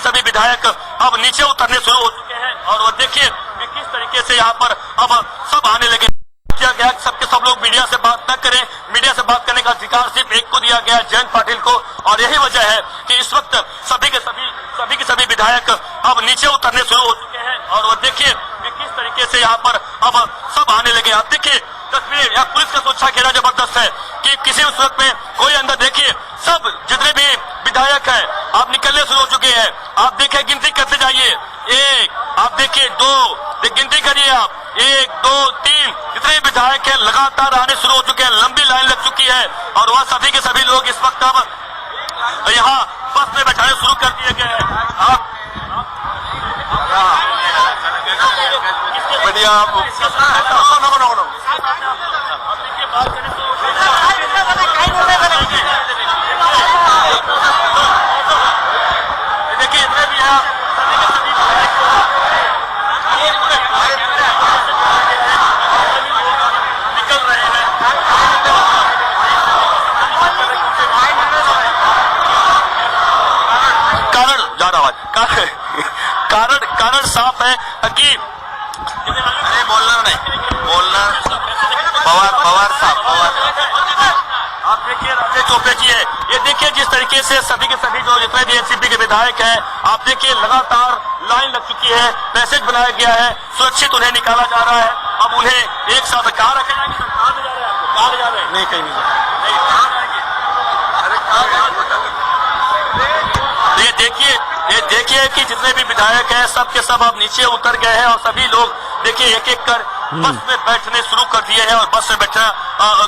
सभी विधायक अब नीचे उतरने शुरू हो चुके हैं। और वो देखिए किस तरीके से यहाँ पर अब सब आने लगे। किया गया कि सबके सब लोग मीडिया से बात न करें। मीडिया से बात करने का अधिकार सिर्फ एक को दिया गया, जयंत पाटिल को। और यही वजह है कि इस वक्त सभी के सभी विधायक अब नीचे उतरने शुरू हो चुके हैं। और वो देखिए किस तरीके से यहाँ पर अब सब आने लगे। आप देखिए तस्वीर, यहाँ पुलिस का सुरक्षा घेरा जबरदस्त है। कि किसी उस वक्त में कोई अंदर देखिए सब जितने भी विधायक हैं आप निकलने शुरू हो चुके हैं। आप देखिए गिनती करते जाइए, एक आप देखिए दो, गिनती करिए आप, 1 2 3 जितने विधायक हैं लगातार आने शुरू हो चुके हैं। लंबी लाइन लग चुकी है और वह सभी के सभी लोग इस वक्त अब यहाँ बस में बैठाने शुरू कर दिए गए हैं। आप बढ़िया देखिए इतने भी हैं निकल रहे हैं। कारण जा रहा है, कारण साफ है कि अरे बोलना नहीं, बोलना पवार साहब आप देखिए राजेश चोपड़े जी है, ये देखिए जिस तरीके से सभी के सभी जो जितने भी एनसीपी के विधायक हैं आप देखिए लगातार लाइन लग चुकी है, पैसेज बनाया गया है, सुरक्षित उन्हें निकाला जा रहा है। अब उन्हें एक साथ कहाँ रखे जाएंगे, कहाँ ले जा रहे हैं आपको, कहाँ ले जा रहे हैं? नहीं कहीं नहीं ये देखिए कि जितने भी विधायक हैं सब के सब अब नीचे उतर गए हैं और सभी लोग देखिए एक एक कर बस में बैठने शुरू कर दिए हैं और बस में बैठना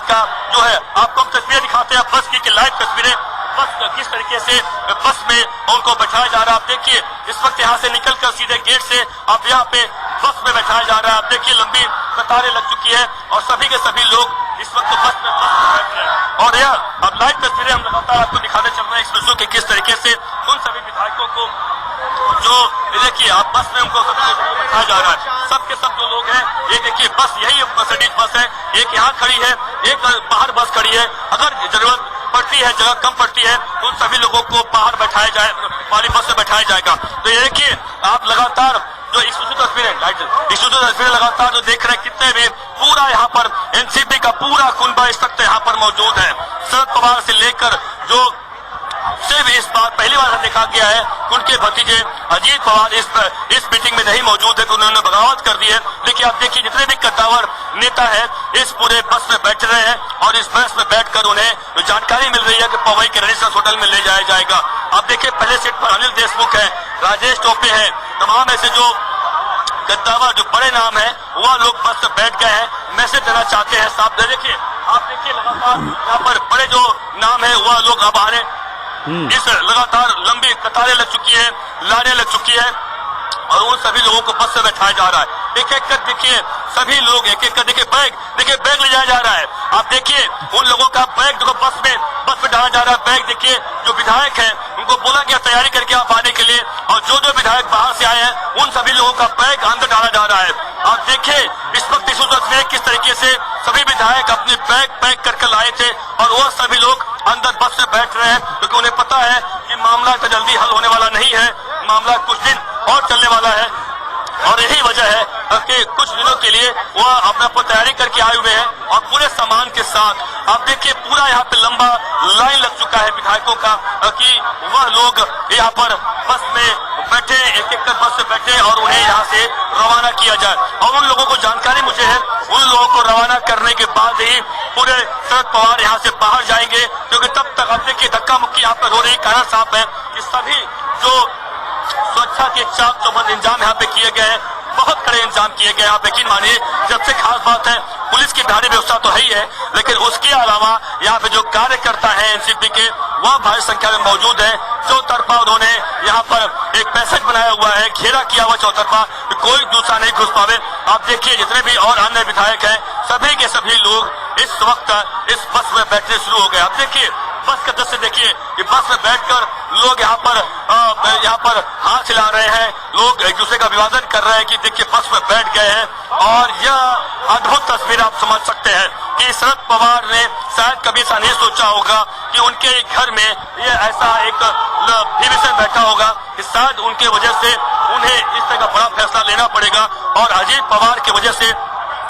का जो है आपको हम तस्वीरें दिखाते हैं बस की लाइव तस्वीरें, बस किस तरीके से बस में उनको बैठाया जा रहा है। आप देखिए इस वक्त यहाँ से निकलकर सीधे गेट से आप यहाँ पे बस में बैठाया जा रहा है। आप देखिए लंबी कतारें लग चुकी है और सभी के सभी लोग इस वक्त बस में बैठ रहे हैं। और यह अब लाइव तस्वीरें हम लगातार आपको दिखाते चल रहे हैं एक्सप्रेसों के किस तरीके से उन सभी विधायकों को जो देखिए आप बस में उनको बैठाया जा रहा है। सबके सब जो लोग हैं ये देखिए बस यही मर्सिडीज बस है, एक यहाँ खड़ी है, एक बाहर बस खड़ी है। अगर जरूरत पड़ती है, जगह कम पड़ती है तो उन सभी लोगों को बाहर बैठाया जाए, वाली बस में बैठाया जाएगा। तो ये देखिए आप लगातार जो तस्वीरें लगातार जो देख रहे हैं कितने भी पूरा यहाँ पर एनसीपी का पूरा कुनबा इस वक्त यहाँ पर मौजूद है। शरद पवार से लेकर जो सिर्फ इस बार पहली बार देखा गया है उनके भतीजे अजीत पवार इस मीटिंग में नहीं मौजूद है तो उन्होंने बगावत कर दी है। लेकिन आप देखिए जितने भी कद्दावर नेता है इस पूरे बस में बैठ रहे हैं और इस बस में बैठकर उन्हें जानकारी मिल रही है कि पवई के रेजिडेंस होटल में ले जाया जाएगा। आप देखिए पहले सीट पर अनिल देशमुख है, राजेश टोपे है, तमाम ऐसे जो कद्दावर जो बड़े नाम है वह लोग बस में बैठ गए हैं, मैसेज देना चाहते हैं साहब। देखिए आप देखिए लगातार यहाँ पर बड़े जो नाम है वह लोग अब आ रहे इस लगातार लंबी कतारें लग चुकी है, लाइनें लग चुकी है और उन सभी लोगों को बस से बैठाया जा रहा है। एक एक कर देखिए सभी लोग एक एक कर देखिए बैग ले जाया जा रहा है। आप देखिए उन लोगों का बैग जो बस में डाला जा रहा है। बैग देखिए जो विधायक है उनको बोला गया तैयारी करके आप आने के लिए और जो विधायक बाहर से आए हैं उन सभी लोगों का बैग अंदर डाला जा रहा है। आप देखिए इस वक्त इस तस्वीर किस तरीके से सभी विधायक अपने बैग पैक करके लाए थे और वह सभी लोग अंदर बस में बैठ रहे हैं क्योंकि उन्हें पता है कि मामला इतना जल्दी हल होने वाला नहीं है, मामला कुछ दिन और चलने वाला है और यही वजह है कि कुछ दिनों के लिए वह अपना तैयारी करके आए हुए हैं और पूरे सामान के साथ। आप देखिए पूरा यहाँ पे लंबा लाइन लग चुका है विधायकों का कि वह लोग यहाँ पर बस में बैठे, एक एक कर बस में बैठे और उन्हें यहाँ से रवाना किया जाए। और उन लोगों को जानकारी मुझे है उन लोगों को रवाना करने के बाद ही पूरे शरद पवार यहाँ से बाहर जाएंगे क्योंकि तब तक आप देखिए धक्का मुक्की यहाँ पर हो रही। कारण साफ है कि सभी जो सुरक्षा के चाक चौबंद इंतजाम यहाँ पे किए गए हैं, बहुत कड़े इंतजाम किए गए। आप यकीन मानिए सबसे खास बात है पुलिस की भारी व्यवस्था तो है ही है लेकिन उसके अलावा यहाँ पे जो कार्यकर्ता है एनसीपी के वह भारी संख्या में मौजूद है। चौतरफा उन्होंने यहाँ पर एक पैसेज बनाया हुआ है, घेरा किया हुआ चौतरफा, कोई दूसरा नहीं घुस पावे। आप देखिए जितने भी और अन्य विधायक हैं सभी के सभी लोग इस वक्त इस बस में बैठने शुरू हो गए। आप देखिए बस का दृश्य देखिए कि बस में बैठकर लोग यहाँ पर हाथ हिला रहे हैं, लोग एक दूसरे का अभिवादन कर रहे हैं कि देखिए बस में बैठ गए हैं। और यह अद्भुत तस्वीर आप समझ सकते हैं कि शरद पवार ने शायद कभी ऐसा नहीं सोचा होगा कि उनके घर में ये ऐसा एक विभीषण बैठा होगा कि शायद उनके वजह से उन्हें इस तरह का बड़ा फैसला लेना पड़ेगा। और अजीत पवार की वजह से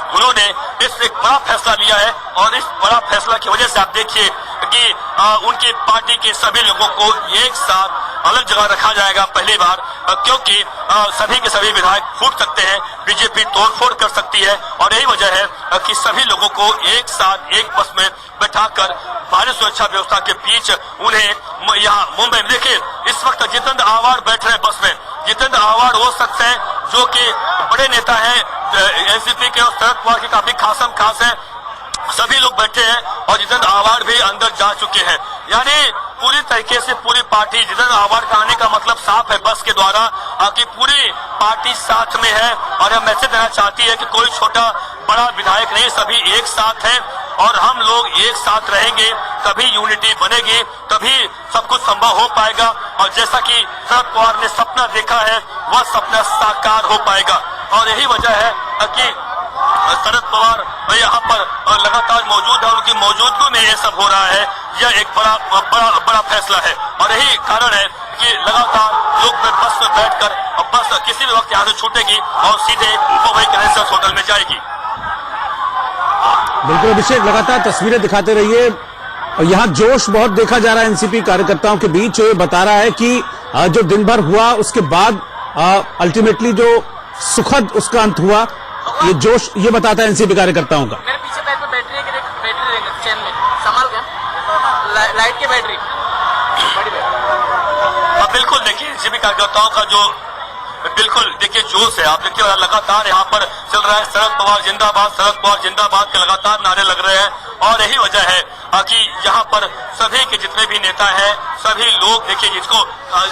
उन्होंने इस एक बड़ा फैसला लिया है और इस बड़ा फैसला की वजह से आप देखिए कि उनकी पार्टी के सभी लोगों को एक साथ अलग जगह रखा जाएगा पहली बार, क्योंकि सभी के सभी विधायक फूट सकते हैं, बीजेपी तोड़फोड़ कर सकती है। और यही वजह है कि सभी लोगों को एक साथ एक बस में बैठाकर भारी सुरक्षा व्यवस्था के बीच उन्हें यहाँ मुंबई में, देखिए इस वक्त जितेंद्र आव्हाड बैठ रहे हैं बस में। जितेंद्र आव्हाड वो शख्स है जो कि बड़े नेता है एनसीपी के, और शरद पवार के काफी खासम खास है। सभी लोग बैठे हैं और जितेंद्र आव्हाड भी अंदर जा चुके हैं। यानी पूरी तरीके से पूरी पार्टी, जितेंद्र आव्हाड का आने का मतलब साफ है बस के द्वारा कि पूरी पार्टी साथ में है और यह मैसेज देना चाहती है कि कोई छोटा बड़ा विधायक नहीं, सभी एक साथ हैं और हम लोग एक साथ रहेंगे, तभी यूनिटी बनेगी, तभी सब कुछ संभव हो पाएगा। और जैसा कि शरद पवार ने सपना देखा है वह सपना साकार हो पाएगा। और यही वजह है कि शरद पवार यहाँ पर लगातार मौजूद है, उनकी मौजूदगी में ये सब हो रहा है। यह एक बड़ा फैसला है और यही कारण है कि लगातार लोग बस में बैठकर, बस किसी भी वक्त यहाँ से छूटेगी और सीधे मुंबई के रेसिडेंस होटल में जाएगी। बिल्कुल अभिषेक, लगातार तस्वीरें दिखाते रहिए। और यहाँ जोश बहुत देखा जा रहा है एनसीपी कार्यकर्ताओं के बीच। ये बता रहा है कि जो दिन भर हुआ उसके बाद अल्टीमेटली जो सुखद उसका अंत हुआ, ये जोश ये बताता है एनसीपी कार्यकर्ताओं का। मेरे पीछे बैग में बैटरी रहेंगे चैन में, संभाल कर लाइट की बैटरी। बिल्कुल देखिए एनसीपी कार्यकर्ताओं का जो बिल्कुल देखिए जोश है, आप देखिए लगातार यहाँ पर चल रहा है शरद पवार जिंदाबाद, शरद पवार जिंदाबाद के लगातार नारे लग रहे हैं। और यही वजह है कि यहाँ पर सभी के जितने भी नेता हैं, सभी लोग देखिए जिसको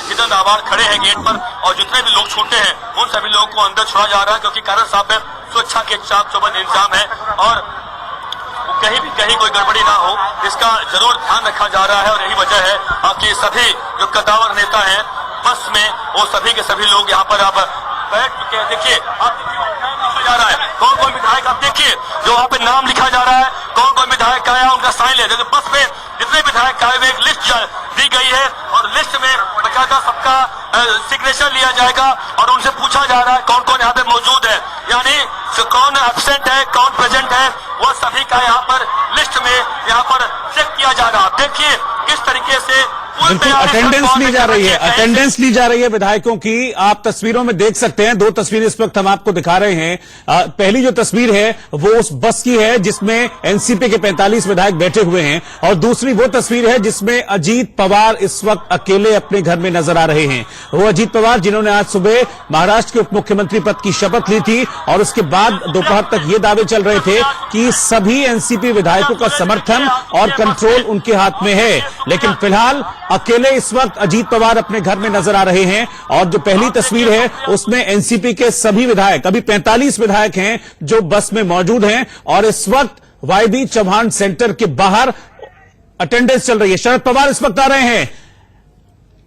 जितेंद्र आव्हाड खड़े हैं गेट पर और जितने भी लोग छूटे हैं उन सभी लोगों को अंदर छोड़ा जा रहा है, क्योंकि कारण साहब में सुरक्षा के चाक चौबंद इंतजाम है और कहीं कोई गड़बड़ी ना हो इसका जरूर ध्यान रखा जा रहा है। और यही वजह है कि सभी जो कद्दावर नेता हैं बस में, वो सभी के सभी लोग यहाँ पर अब बैठ चुके हैं। देखिए आप लिखा जा रहा है कौन कौन विधायक, आप देखिए जो वहाँ पे नाम लिखा जा रहा है, कौन कौन विधायक आया उनका साइन ले। बस में जितने विधायक आए हुए एक लिस्ट दी गई है और लिस्ट में बकायदा सबका सिग्नेचर लिया जाएगा और उनसे पूछा जा रहा है कौन कौन यहाँ पे मौजूद है, यानी कौन एब्सेंट है कौन प्रेजेंट है, वो सभी का यहाँ पर लिस्ट में यहाँ पर चेक किया जा रहा है। देखिए किस तरीके से बिल्कुल अटेंडेंस ली जा रही है, अटेंडेंस ली जा रही है विधायकों की। आप तस्वीरों में देख सकते हैं, दो तस्वीरें इस वक्त हम आपको दिखा रहे हैं। पहली जो तस्वीर है वो उस बस की है जिसमें एनसीपी के 45 विधायक बैठे हुए हैं और दूसरी वो तस्वीर है जिसमें अजीत पवार इस वक्त अकेले अपने घर में नजर आ रहे हैं। वो अजीत पवार जिन्होंने आज सुबह महाराष्ट्र के उप मुख्यमंत्री पद की शपथ ली थी और उसके बाद दोपहर तक ये दावे चल रहे थे कि सभी एनसीपी विधायकों का समर्थन और कंट्रोल उनके हाथ में है। लेकिन फिलहाल अकेले इस वक्त अजीत पवार अपने घर में नजर आ रहे हैं और जो पहली तस्वीर है उसमें एनसीपी के सभी विधायक, अभी 45 विधायक हैं जो बस में मौजूद हैं और इस वक्त वाईबी चौहान सेंटर के बाहर अटेंडेंस चल रही है। शरद पवार इस वक्त आ रहे हैं,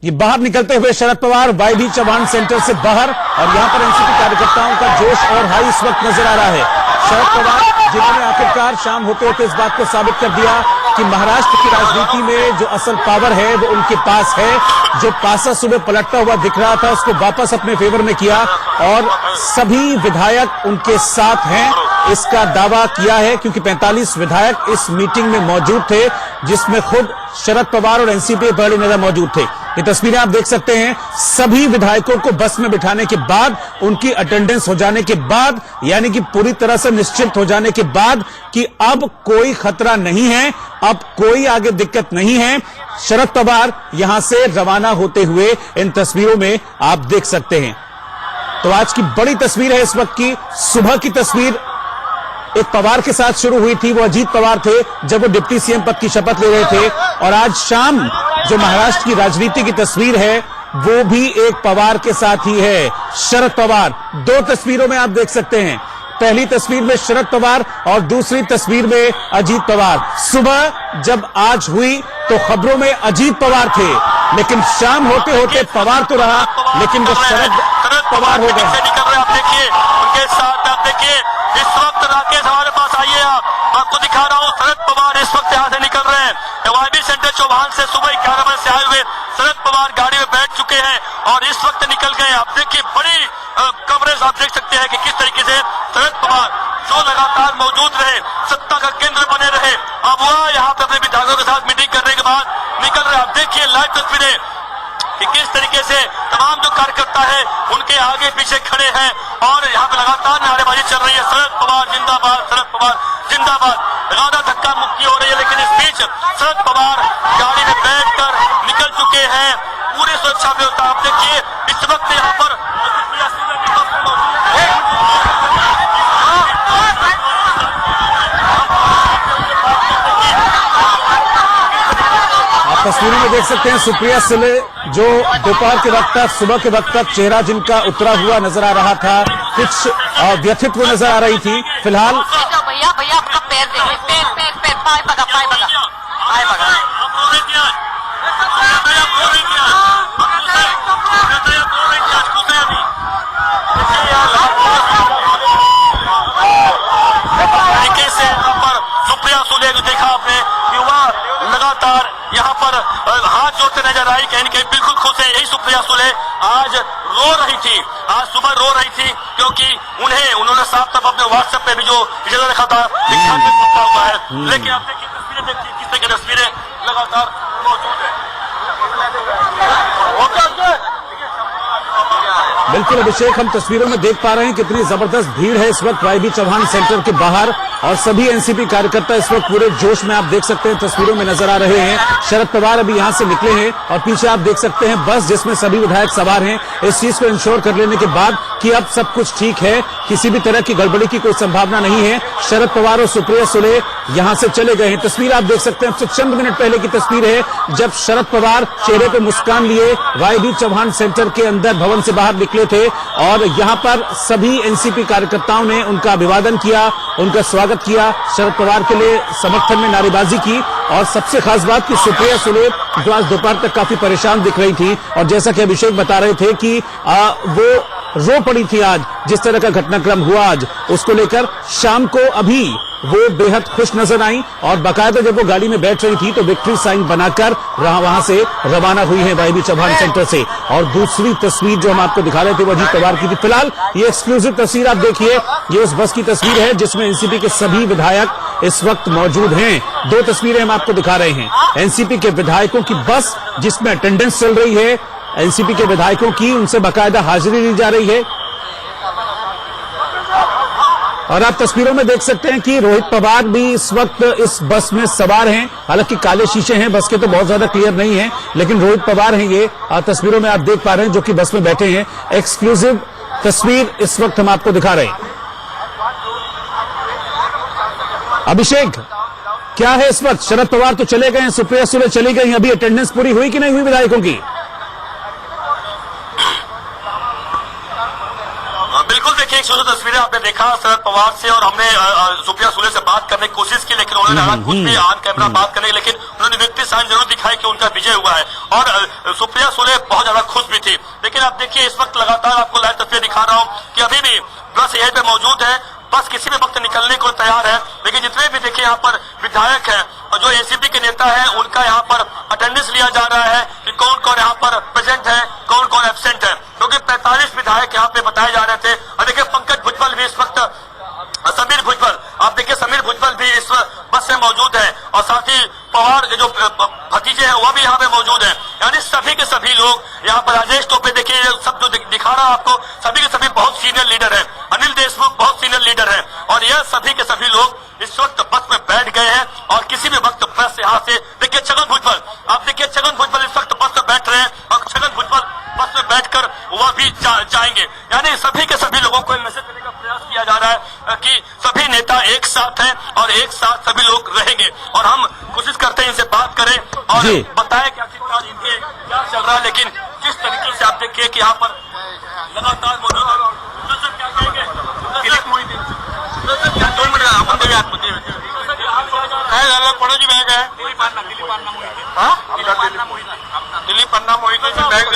ये बाहर निकलते हुए शरद पवार वाईबी चौहान सेंटर से बाहर और यहां पर एनसीपी कार्यकर्ताओं का जोश और हाई इस वक्त नजर आ रहा है। शरद पवार जिन्होंने आखिरकार शाम होते होते इस बात को साबित कर दिया कि महाराष्ट्र की राजनीति में जो असल पावर है वो उनके पास है। जो पासा सुबह पलटता हुआ दिख रहा था उसको वापस अपने फेवर में किया और सभी विधायक उनके साथ हैं, इसका दावा किया है क्योंकि 45 विधायक इस मीटिंग में मौजूद थे जिसमें खुद शरद पवार और एनसीपी बड़े नेता मौजूद थे। ये तस्वीरें आप देख सकते हैं, सभी विधायकों को बस में बिठाने के बाद, उनकी अटेंडेंस हो जाने के बाद, यानी कि पूरी तरह से निश्चित हो जाने के बाद कि अब कोई खतरा नहीं है, अब कोई आगे दिक्कत नहीं है। शरद पवार यहां से रवाना होते हुए इन तस्वीरों में आप देख सकते हैं। तो आज की बड़ी तस्वीर है इस वक्त की। सुबह की तस्वीर एक पवार के साथ शुरू हुई थी, वो अजीत पवार थे जब वो डिप्टी सीएम पद की शपथ ले रहे थे और आज शाम जो महाराष्ट्र की राजनीति की तस्वीर है वो भी एक पवार के साथ ही है, शरद पवार। दो तस्वीरों में आप देख सकते हैं, पहली तस्वीर में शरद पवार और दूसरी तस्वीर में अजीत पवार। सुबह जब आज हुई तो खबरों में अजीत पवार थे लेकिन शाम होते होते पवार तो रहा लेकिन वो शरद पवार हो गए। आप देखिए उनके साथ, आप देखिए इस वक्त राकेश हमारे पास आइए, आपको दिखा रहा हूँ शरद पवार इस वक्त यहाँ से निकल रहे हैं। वाईबी सेंटर चौहान से सुबह 11 बजे से आए हुए शरद पवार गाड़ी में बैठ चुके हैं और इस वक्त निकल गए। आप देखिए बड़ी कवरेज आप देख सकते हैं कि किस तरीके से शरद पवार जो लगातार मौजूद रहे, सत्ता का केंद्र बने रहे, अब वह यहाँ पे अपने विधायकों के साथ मीटिंग करने के बाद निकल रहे। आप देखिए लाइव तस्वीरें कि किस तरीके से तमाम जो कार्यकर्ता है उनके आगे पीछे खड़े हैं और यहाँ पे लगातार नारेबाजी चल रही है, शरद पवार जिंदाबाद, शरद पवार जिंदाबाद। लगातार धक्का मुक्की हो रही है, लेकिन इस बीच शरद पवार गाड़ी में बैठकर निकल चुके हैं पूरी सुरक्षा व्यवस्था। आप देखिए इस वक्त यहाँ पर आप तस्वीरों में देख सकते हैं सुप्रिया सुले जो दोपहर के वक्त तक, सुबह के वक्त तक चेहरा जिनका उतरा हुआ नजर आ रहा था, कुछ व्यथित वो नजर आ रही थी। फिलहाल भैया भैया आपका पैर देखिए, पैर पैर पैर पाय बगा पाय बगा पाय बगा। तरीके से यहाँ पर सुप्रिया सुले जो देखा आपने कि वह लगातार यहाँ पर हाथ जोड़ते नजर आई, कहीं न कहीं बिल्कुल खुश है। यही सुप्रिया सुले आज रो रही थी, आज सुबह रो रही थी क्योंकि उन्होंने साफ तौर अपने व्हाट्सएप पे भी जो इजाजत रखा था लिखा हुआ है। लेकिन आप देखिए तस्वीरें, देखिए किस तरह की तस्वीरें लगातार मौजूद है। बिल्कुल अभिषेक, हम तस्वीरों में देख पा रहे हैं कितनी जबरदस्त भीड़ है इस वक्त वाईबी चौहान सेंटर के बाहर और सभी एनसीपी कार्यकर्ता इस वक्त पूरे जोश में आप देख सकते हैं तस्वीरों में नजर आ रहे हैं। शरद पवार अभी यहां से निकले हैं और पीछे आप देख सकते हैं बस जिसमें सभी विधायक सवार हैं। इस चीज को इंश्योर कर लेने के बाद कि अब सब कुछ ठीक है, किसी भी तरह की गड़बड़ी की कोई संभावना नहीं है, शरद पवार और सुप्रिया सुले यहां से चले गए हैं। तस्वीर आप देख सकते हैं, अब से चंद मिनट पहले की तस्वीर है जब शरद पवार चेहरे पे मुस्कान लिए वाईबी चौहान सेंटर के अंदर भवन से बाहर निकले थे और यहां पर सभी एनसीपी कार्यकर्ताओं ने उनका अभिवादन किया, उनका स्वागत किया, शरद पवार के लिए समर्थन में नारेबाजी की। और सबसे खास बात कि सुप्रिया सुले जो आज दोपहर तक काफी परेशान दिख रही थी और जैसा कि अभिषेक बता रहे थे कि वो रो पड़ी थी आज जिस तरह का घटनाक्रम हुआ आज, उसको लेकर शाम को अभी वो बेहद खुश नजर आई और बाकायदा जब वो गाड़ी में बैठ रही थी तो विक्ट्री साइन बनाकर वहां से रवाना हुई है वाईबी चौहान सेंटर से। और दूसरी तस्वीर जो हम आपको दिखा रहे थे वो अजीत पवार की थी। फिलहाल ये एक्सक्लूसिव तस्वीर आप देखिए, ये उस बस की तस्वीर है जिसमें एनसीपी के सभी विधायक इस वक्त मौजूद हैं। दो तस्वीरें हम आपको दिखा रहे हैं, एनसीपी के विधायकों की बस जिसमें अटेंडेंस चल रही है, एनसीपी के विधायकों की, उनसे बाकायदा हाजिरी ली जा रही है। और आप तस्वीरों में देख सकते हैं कि रोहित पवार भी इस वक्त इस बस में सवार हैं। हालांकि काले शीशे हैं बस के तो बहुत ज्यादा क्लियर नहीं है, लेकिन रोहित पवार हैं ये तस्वीरों में आप देख पा रहे हैं जो कि बस में बैठे हैं। एक्सक्लूसिव तस्वीर इस वक्त हम आपको दिखा रहे हैं। अभिषेक, क्या है इस वक्त? शरद पवार तो चले गए हैं, सुप्रिया सुले चली गई, अभी अटेंडेंस पूरी हुई कि नहीं हुई विधायकों की? बिल्कुल, देखिए एक तस्वीरें आपने देखा शरद पवार से और हमने सुप्रिया सुले से बात करने की कोशिश की, लेकिन उन्होंने खुद भी ऑन कैमरा बात करने, लेकिन उन्होंने विक्ट्री साइन जरूर दिखाई कि उनका विजय हुआ है और सुप्रिया सुले बहुत ज्यादा खुश भी थी। लेकिन अब देखिए इस वक्त लगातार आपको लाइव तस्वीर दिखा रहा हूँ कि अभी भी बस यहीं पे मौजूद है, बस किसी भी वक्त निकलने को तैयार है। लेकिन जितने भी देखिए यहाँ पर विधायक हैं और जो एनसीपी के नेता हैं उनका यहाँ पर अटेंडेंस लिया जा रहा है कि कौन कौन यहाँ पर प्रेजेंट है, कौन कौन एब्सेंट है, क्योंकि 45 विधायक यहाँ पे बताए जा रहे थे। और देखिए पंकज भुजबल भी इस वक्त, समीर भुजबल, आप देखिए समीर भुजबल भी इस बस में मौजूद है और साथ ही पवार के जो भतीजे हैं वह भी यहाँ पे मौजूद है। यानी सभी के सभी लोग यहाँ पर, राजेश टोपे देखिए सब जो दिखा रहा आपको, सभी के सभी बहुत सीनियर लीडर है, अनिल देशमुख बहुत सीनियर लीडर है और यह सभी के सभी लोग इस वक्त बस में बैठ गए हैं और किसी भी वक्त बस यहाँ से, देखिए छगन भुजबल, आप देखिए छगन भुजबल इस वक्त बस में बैठ रहे हैं और छगन भुजबल बस में बैठकर वह भी जाएंगे। यानी सभी के सभी लोगों को मैसेज देने का प्रयास किया जा रहा है कि सभी नेता एक साथ हैं और एक साथ सभी लोग रहेंगे और हम कोशिश करते हैं इनसे बात करें और बताएं कि आखिरकार इनके क्या चल रहा है। लेकिन जिस तरीके से आप देखिए कि यहाँ पर लगातार मौजूद क्या कहेंगे, पड़ोजी बैग है दिल्ली पन्ना मोहित बैग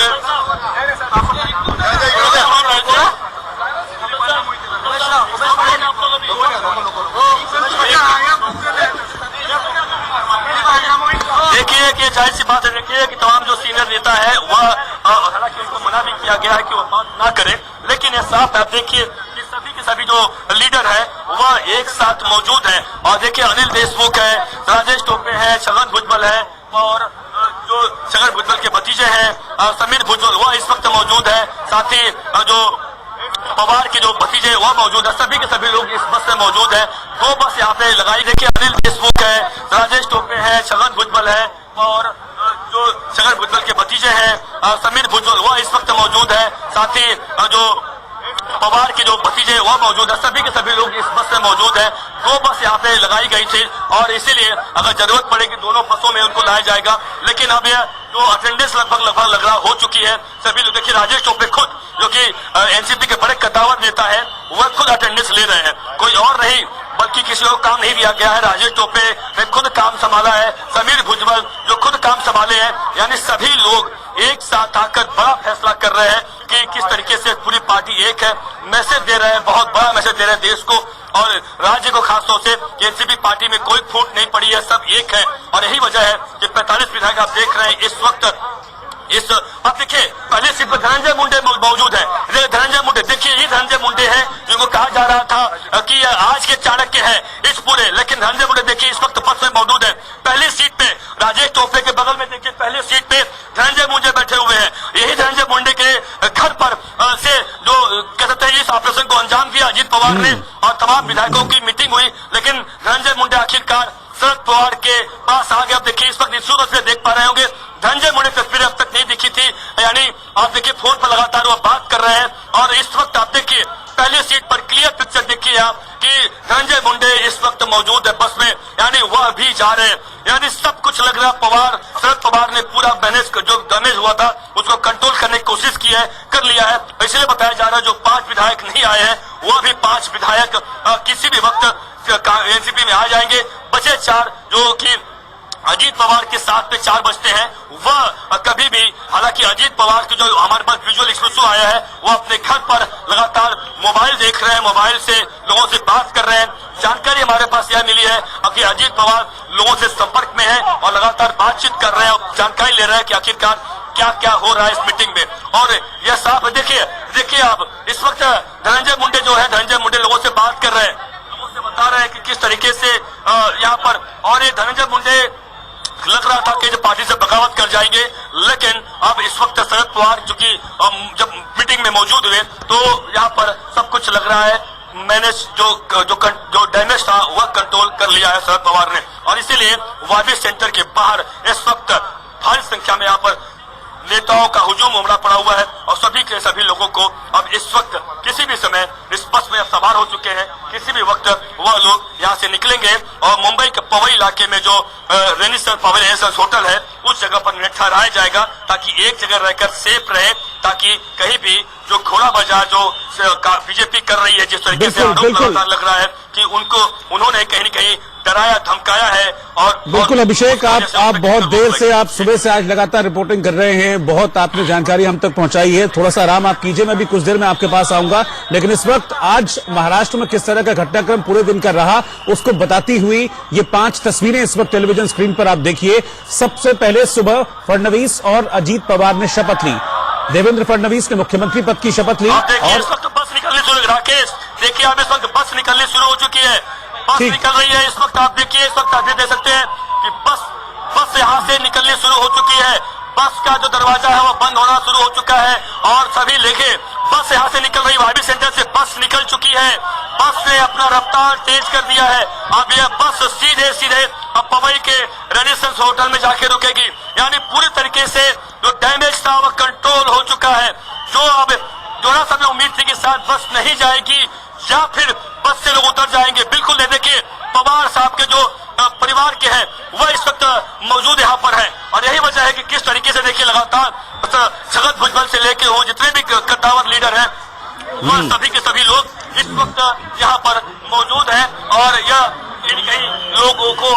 देखिए कि जाहिर सी बात है, देखिए कि तमाम जो सीनियर नेता है वह, हालांकि उनको मना भी किया गया है कि वो बात ना करें, लेकिन ये साफ है, देखिए कि सभी के सभी जो लीडर है वह एक साथ मौजूद है। और देखिए अनिल देशमुख है, राजेश टोपे है, छगन भुजबल है और जो जो छगन भुजबल के भतीजे हैं समीर भुजबल, वह इस वक्त मौजूद है। साथ ही जो पवार के जो भतीजे वह मौजूद है। सभी के सभी लोग इस बस में मौजूद है। 2 बस यहाँ पे लगाई। देखिए अनिल देशमुख है, राजेश टोपे है, छगन भुजबल है और जो छगन भुजबल के भतीजे हैं समीर भुजबल, वह इस वक्त मौजूद है। साथ ही जो पवार के जो भतीजे वह मौजूद है। सभी के सभी लोग इस बस में मौजूद है। 2 बस यहाँ पे लगाई गई थी और इसीलिए अगर जरूरत पड़ेगी दोनों बसों में उनको लाया जाएगा। लेकिन अब यह जो अटेंडेंस लगभग लग रहा हो चुकी है। सभी लोग देखिए राजेश टोपे खुद जो कि एनसीपी के बड़े कद्दावर नेता है, वह खुद अटेंडेंस ले रहे हैं। कोई और नहीं बल्कि किसी और काम नहीं दिया गया है। राजेश टोपे ने खुद काम संभाला है। समीर भुजबल जो खुद काम संभाले हैं। यानी सभी लोग एक साथ आकर बड़ा फैसला कर रहे हैं कि किस तरीके से पूरी पार्टी एक है। मैसेज दे रहे हैं, बहुत बड़ा मैसेज दे रहे हैं देश को और राज्य को, खासतौर से कि एनसीपी पार्टी में कोई फूट नहीं पड़ी है, सब एक है। और यही वजह है कि 45 विधायक आप देख रहे हैं इस वक्त। अब देखिए पहले सीट पर धनंजय मुंडे मौजूद है। धनंजय मुंडे देखिए, ये धनंजय मुंडे हैं जिनको कहा जा रहा था कि आज के चाणक्य है इस पूरे, लेकिन धनंजय मुंडे देखिए इस वक्त बस में मौजूद है। पहली सीट पे राजेश टोपे के बगल में देखिए पहले सीट पे धनंजय मुंडे बैठे हुए हैं। यही धनंजय मुंडे के घर पर से जो कह सकते हैं इस ऑपरेशन को अंजाम दिया अजीत पवार ने और तमाम विधायकों की मीटिंग हुई। लेकिन धनंजय मुंडे आखिरकार शरद पवार के पास आ गया। देखिए इस वक्त सूरज से देख पा रहे होंगे धनंजय मुंडे तस्वीरें अब तक नहीं दिखी थी। यानी आप देखिए फोन पर लगातार वो बात कर रहे हैं और इस वक्त आप देखिए पहले सीट पर क्लियर पिक्चर देखिए आप कि धनंजय मुंडे इस वक्त मौजूद है बस में। यानी वह भी जा रहे हैं। यानी सब कुछ लग रहा पवार, शरद पवार ने पूरा मैनेज जो डैमेज हुआ था उसको कंट्रोल करने की कोशिश की है, कर लिया है। इसलिए बताया जा रहा है जो 5 विधायक नहीं आए हैं वह भी 5 विधायक किसी भी वक्त एनसीपी में आ जाएंगे। बचे 4 जो कि अजीत पवार के साथ पे 4 बजते हैं, वह कभी भी, हालांकि अजीत पवार की जो हमारे पास विजुअल एक्सक्लूसिव आया है वो अपने घर पर लगातार मोबाइल देख रहे हैं, मोबाइल से लोगों से बात कर रहे हैं। जानकारी हमारे पास यह मिली है कि अजीत पवार लोगों से संपर्क में है और लगातार बातचीत कर रहे हैं और जानकारी ले रहे हैं कि आखिरकार क्या क्या हो रहा है इस मीटिंग में। और यह साफ देखिए आप इस वक्त धनंजय मुंडे जो है, धनंजय मुंडे लोगों से बात कर रहे हैं, लोगों से बता रहे हैं कि किस तरीके से यहाँ पर। और ये धनंजय मुंडे लग रहा था कि जो पार्टी से बगावत कर जाएंगे, लेकिन अब इस वक्त शरद पवार चूंकि जब मीटिंग में मौजूद हुए तो यहाँ पर सब कुछ लग रहा है मैनेज जो डैमेज था वह कंट्रोल कर लिया है शरद पवार ने। और इसीलिए वायवी सेंटर के बाहर इस वक्त भारी संख्या में यहाँ पर नेताओं का हुजूम उमड़ा पड़ा हुआ है और सभी के सभी लोगों को अब इस वक्त किसी भी समय इस बस में अब सवार हो चुके हैं। किसी भी वक्त वह लोग यहाँ से निकलेंगे और मुंबई के पवई इलाके में जो रेनिसन पवेलियन होटल है उस जगह पर ठहराया जाएगा ताकि एक जगह रहकर सेफ रहे, ताकि कहीं भी जो घोड़ा बाजार जो बीजेपी कर रही है जिस तरीके से आरोप लगातार लग रहा है कि उन्होंने कहीं न कहीं डराया धमकाया है। और बिल्कुल अभिषेक, आप बहुत देर से, आप सुबह से आज लगातार रिपोर्टिंग कर रहे हैं, बहुत आपने जानकारी हम तक पहुंचाई है। थोड़ा सा आराम आप कीजिए, मैं भी कुछ देर में आपके पास आऊंगा। लेकिन इस वक्त आज महाराष्ट्र में किस तरह का घटनाक्रम पूरे दिन का रहा उसको बताती हुई ये 5 तस्वीरें इस वक्त टेलीविजन स्क्रीन पर आप देखिए। सबसे पहले सुबह फडणवीस और अजीत पवार ने शपथ ली। देवेंद्र फडणवीस ने मुख्यमंत्री पद की शपथ ली और इस वक्त बस निकलने शुरू, राकेश देखिए आप इस वक्त बस निकलनी शुरू हो चुकी है। बस निकल रही है इस वक्त, आप देखिए इस वक्त आप ये देख सकते हैं कि बस यहाँ से निकलनी शुरू हो चुकी है। बस का जो दरवाजा है वो बंद होना शुरू हो चुका है और सभी लेके बस यहाँ से निकल रही, वायवी सेंटर से बस निकल चुकी है। बस ने अपना रफ्तार तेज कर दिया है। अब यह बस सीधे अब पवई के रेनेसेंस होटल में जाके रुकेगी। यानी पूरी तरीके से जो डैमेज था वह कंट्रोल हो चुका है। जो अब जोड़ा समय उम्मीद थी कि शायद बस नहीं जाएगी या फिर बस से लोग उतर जाएंगे, बिल्कुल नहीं। देखिए पवार साहब के जो परिवार के हैं वह इस वक्त मौजूद यहाँ पर है और यही वजह है कि किस तरीके से देखिए लगातार छगन भुजबल से लेके हो जितने भी कद्दावर लीडर हैं वह सभी के सभी लोग इस वक्त यहाँ पर मौजूद हैं। और यह कहीं लोगों को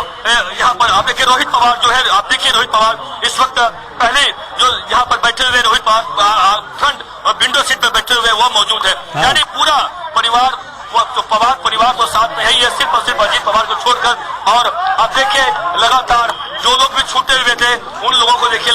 यहाँ पर आप देखिए रोहित पवार जो है, आप देखिए रोहित पवार इस वक्त पहले जो यहाँ पर बैठे हुए Rohit Pawar front window seat पर बैठे हुए वह मौजूद है। यानी पूरा परिवार तो पवार परिवार तो साथ में है ही है, सिर्फ और सिर्फ अजीत पवार को छोड़कर। और आप देखिए लगातार जो लोग भी छूटे हुए थे उन लोगों को देखिए